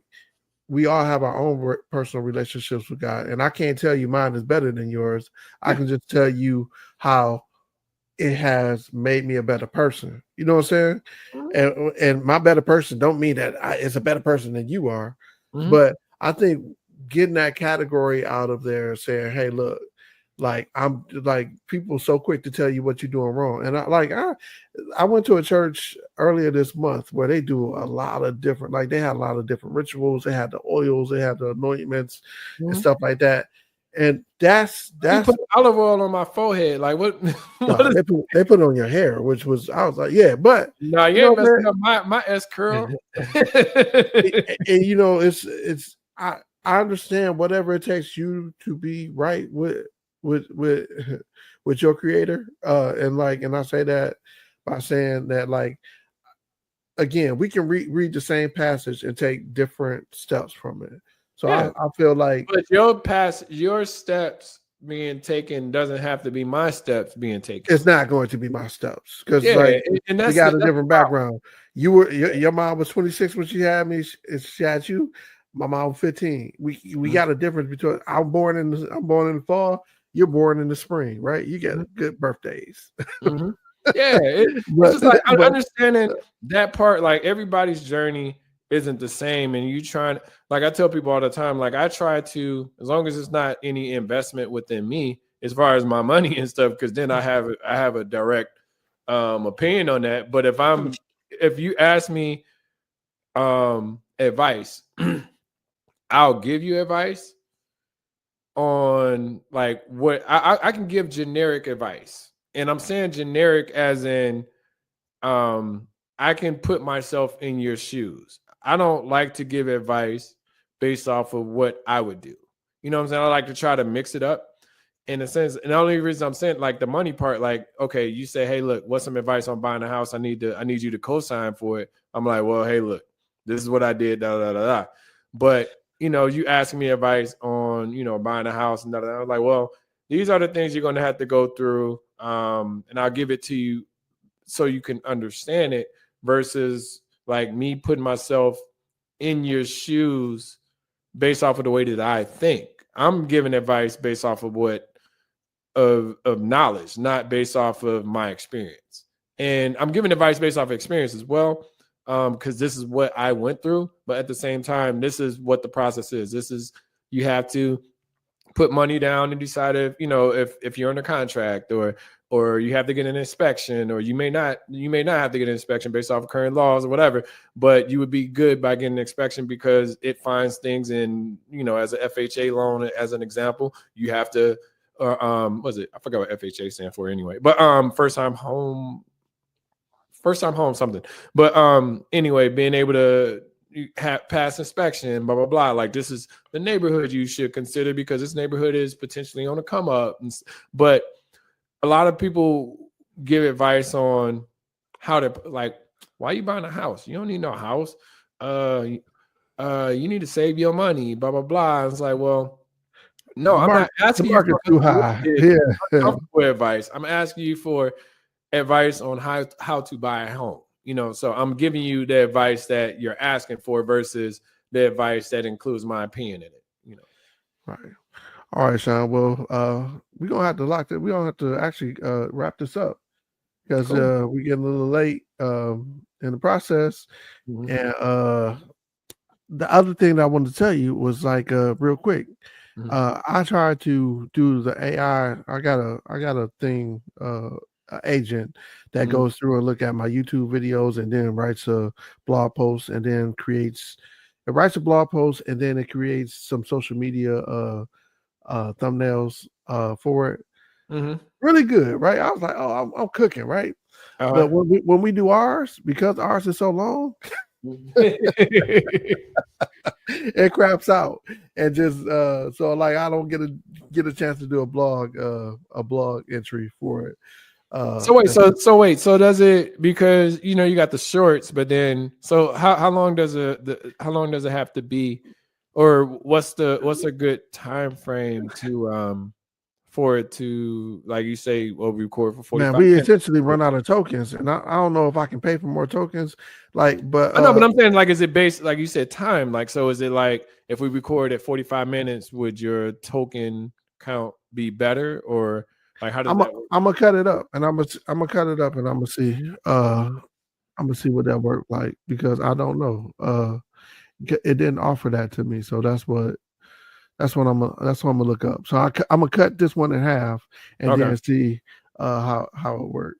we all have our own personal relationships with God, and I can't tell you mine is better than yours. I can just tell you how it has made me a better person. You know what I'm saying? And my better person don't mean that it's a better person than you are. Mm-hmm. But I think getting that category out of there, saying, hey, look, like, I'm like, people so quick to tell you what you're doing wrong. And I went to a church earlier this month where they do a lot of different, like, they had a lot of different rituals. They had the oils, they had the anointments, mm-hmm. and stuff like that. And that's you put olive oil on my forehead. Like, what? No, they put it on your hair, which was, I was like, yeah, but no, you ain't messing up my S curl. and it's I understand whatever it takes you to be right with your creator. And I say that by saying that, like, again, we can read the same passage and take different steps from it. So yeah. I feel like, but your steps being taken doesn't have to be my steps being taken. It's not going to be my steps, because and we got a different background. Your mom was 26 when she had me. She had you. My mom was 15. We mm-hmm. got a difference between I'm born in the fall. You're born in the spring, right? You get mm-hmm. good birthdays. Mm-hmm. Yeah, it's just like understanding that part. Like, everybody's journey isn't the same, and you trying, like, I tell people all the time, like, I try to, as long as it's not any investment within me as far as my money and stuff, because then I have a direct opinion on that. But if you ask me advice, I'll give you advice on, like, what I can give generic advice, and I'm saying generic as in I can put myself in your shoes. I don't like to give advice based off of what I would do. You know what I'm saying? I like to try to mix it up in a sense. And the only reason I'm saying, like, the money part, like, okay, you say, hey, look, what's some advice on buying a house? I need you to co-sign for it. I'm like, well, hey, look, this is what I did, da da da da. But you ask me advice on, buying a house and da da da. I'm like, well, these are the things you're going to have to go through, and I'll give it to you so you can understand it, versus like me putting myself in your shoes based off of the way that I think. I'm giving advice based off of of knowledge, not based off of my experience. And I'm giving advice based off of experience as well, because this is what I went through. But at the same time, this is what the process is. This is, you have to put money down and decide if you're under contract, or you have to get an inspection, or you may not have to get an inspection based off of current laws or whatever, but you would be good by getting an inspection because it finds things in, as an FHA loan, as an example, you have to, or was it, I forgot what FHA stands for anyway, but first time home something. But anyway, being able to have pass inspection, blah blah blah. Like, this is the neighborhood you should consider because this neighborhood is potentially on a come up. But a lot of people give advice on how to, like, why are you buying a house? You don't need no house. You need to save your money, blah blah blah. It's like, well, no, I'm not asking you for too high. advice. I'm asking you for advice on how to buy a home. So I'm giving you the advice that you're asking for versus the advice that includes my opinion in it. Right. All right, Sean. Well, we're gonna have to lock that. We're gonna have to actually wrap this up because we're getting a little late in the process. Mm-hmm. And the other thing that I wanted to tell you was, like, real quick. Mm-hmm. I tried to do the AI. I got a thing. Agent that mm-hmm. goes through and look at my YouTube videos and then writes a blog post and then writes a blog post and then it creates some social media thumbnails for it. Mm-hmm. Really good, right? I was like, oh, I'm cooking, right? But when we do ours, because ours is so long, it craps out and just so, like, I don't get a chance to do a blog entry for it. So does it, because you got the shorts, but then how long does it have to be, or what's a good time frame to for it to, like you say, record for 45 minutes? We essentially run out of tokens, and I don't know if I can pay for more tokens, but I'm saying, like, is it based, like you said, time, like, so is it like if we record at 45 minutes, would your token count be better, or like, how does that work? I'm gonna cut it up, and I'm gonna cut it up, and I'm gonna see. I'm gonna see what that worked like, because I don't know. It didn't offer that to me, so that's what I'm gonna look up. So I'm gonna cut this one in half and then see how it worked.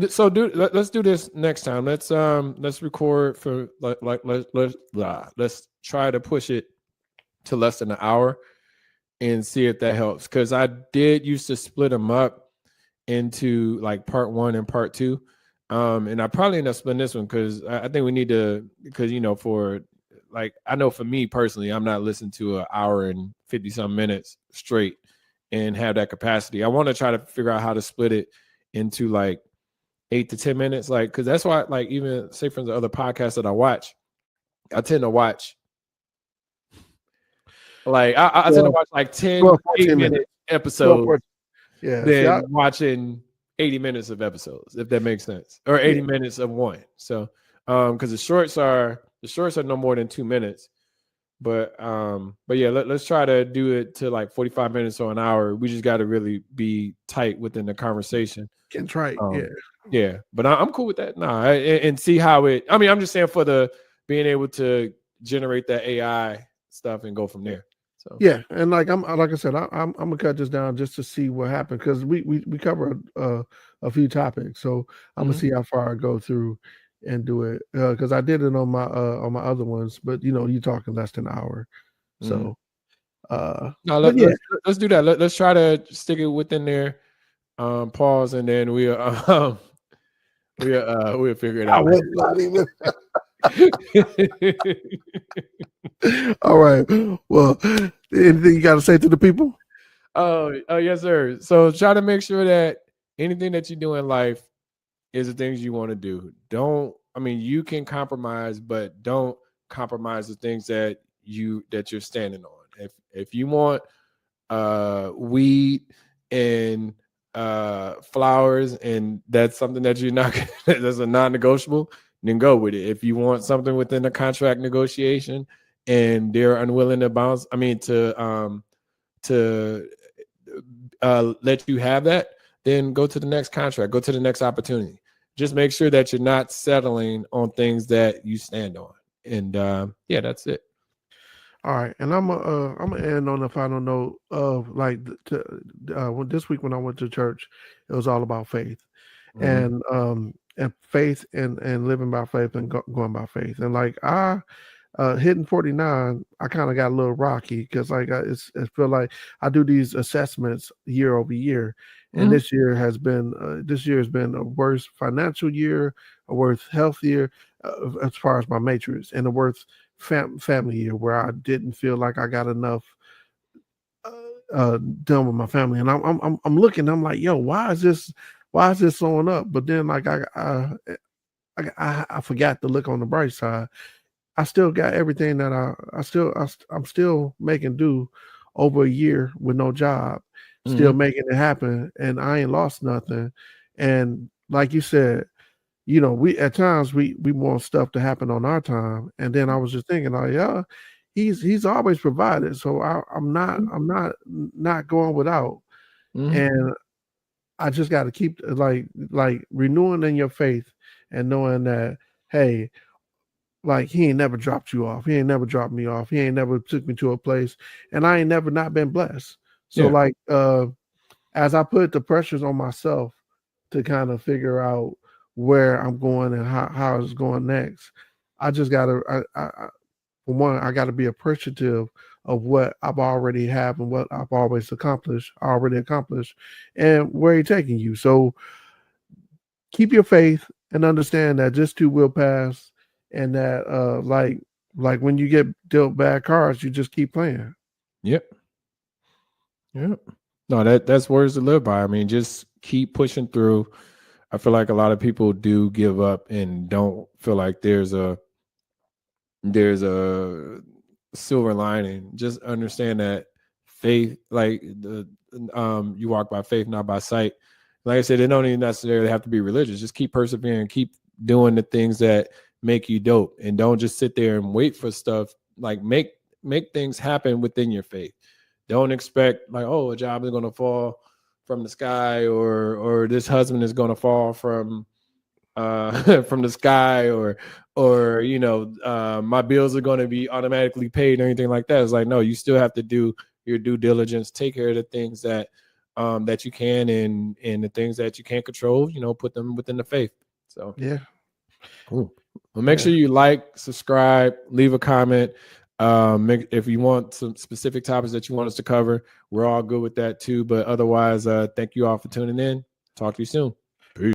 So let's do this next time. Let's record for let's try to push it to less than an hour and see if that helps. Because I did used to split them up into, like, part 1 and part 2. And I probably end up splitting this one because I think we need to, because, for, like, I know for me personally, I'm not listening to an hour and 50 some minutes straight and have that capacity. I want to try to figure out how to split it into, like, 8 to 10 minutes. Like, because that's why, like, even say from the other podcasts that I watch, I tend to watch, like, I tend to watch like 10, 8-minute episodes than watching 80 minutes of episodes, if that makes sense, or 80 minutes of one. So, because the shorts are no more than 2 minutes, but yeah, let's try to do it to like 45 minutes or an hour. We just got to really be tight within the conversation. Can try, yeah. But I'm cool with that. Nah, and see how it. I mean, I'm just saying for the being able to generate that AI stuff and go from there. So yeah, and like I said, I'm gonna cut this down just to see what happens, because we cover a few topics, so I'm gonna see how far I go through and do it, because I did it on my other ones, but you're talking less than an hour, so let's do that. Let's try to stick it within there. Pause, and then we'll figure it out. All right. Well, anything you got to say to the people? Oh, yes, sir. So try to make sure that anything that you do in life is the things you want to do. You can compromise, but don't compromise the things that you're standing on. If you want weed and flowers, and that's something that you're not that's a non-negotiable, then go with it. If you want something within the contract negotiation and they're unwilling to let you have that, then go to the next contract, go to the next opportunity. Just make sure that you're not settling on things that you stand on. And yeah, that's it. All right, and I'm gonna end on a final note of like this week when I went to church, it was all about faith, and faith and living by faith and going by faith, and like hitting 49, I kind of got a little rocky because like it feel like I do these assessments year over year, and this year has been a worse financial year, a worse health year as far as my matrix, and a worse family year where I didn't feel like I got enough done with my family. And I'm looking, I'm like, yo, why is this showing up? But then like I forgot to look on the bright side. I still got everything that I'm still making do over a year with no job, still making it happen, and I ain't lost nothing. And like you said, you know, we at times we want stuff to happen on our time. And then I was just thinking, like, yeah, he's always provided. So I'm not going without. And I just got to keep like renewing in your faith and knowing that, hey, like he ain't never dropped you off. He ain't never dropped me off. He ain't never took me to a place, and I ain't never not been blessed. So like as I put the pressures on myself to kind of figure out where I'm going and how it's going next, I just gotta for one, I gotta be appreciative of what I've already have and what I've already accomplished, and where you're taking you. So keep your faith and understand that this too will pass, and that like when you get dealt bad cards, you just keep playing. Yep. No, that's words to live by. I mean, just keep pushing through. I feel like a lot of people do give up and don't feel like there's a silver lining. Just understand that faith, like you walk by faith, not by sight. Like I said, it don't even necessarily have to be religious. Just keep persevering, keep doing the things that make you dope, and don't just sit there and wait for stuff. Like make things happen within your faith. Don't expect like, oh, a job is going to fall from the sky, or this husband is going to fall from from the sky, or you know, my bills are going to be automatically paid or anything like that. It's like, no, you still have to do your due diligence, take care of the things that that you can, and the things that you can't control, you know, put them within the faith. So yeah, cool. Well, make sure you like, subscribe, leave a comment. If you want some specific topics that you want us to cover, we're all good with that too. But otherwise, thank you all for tuning in. Talk to you soon.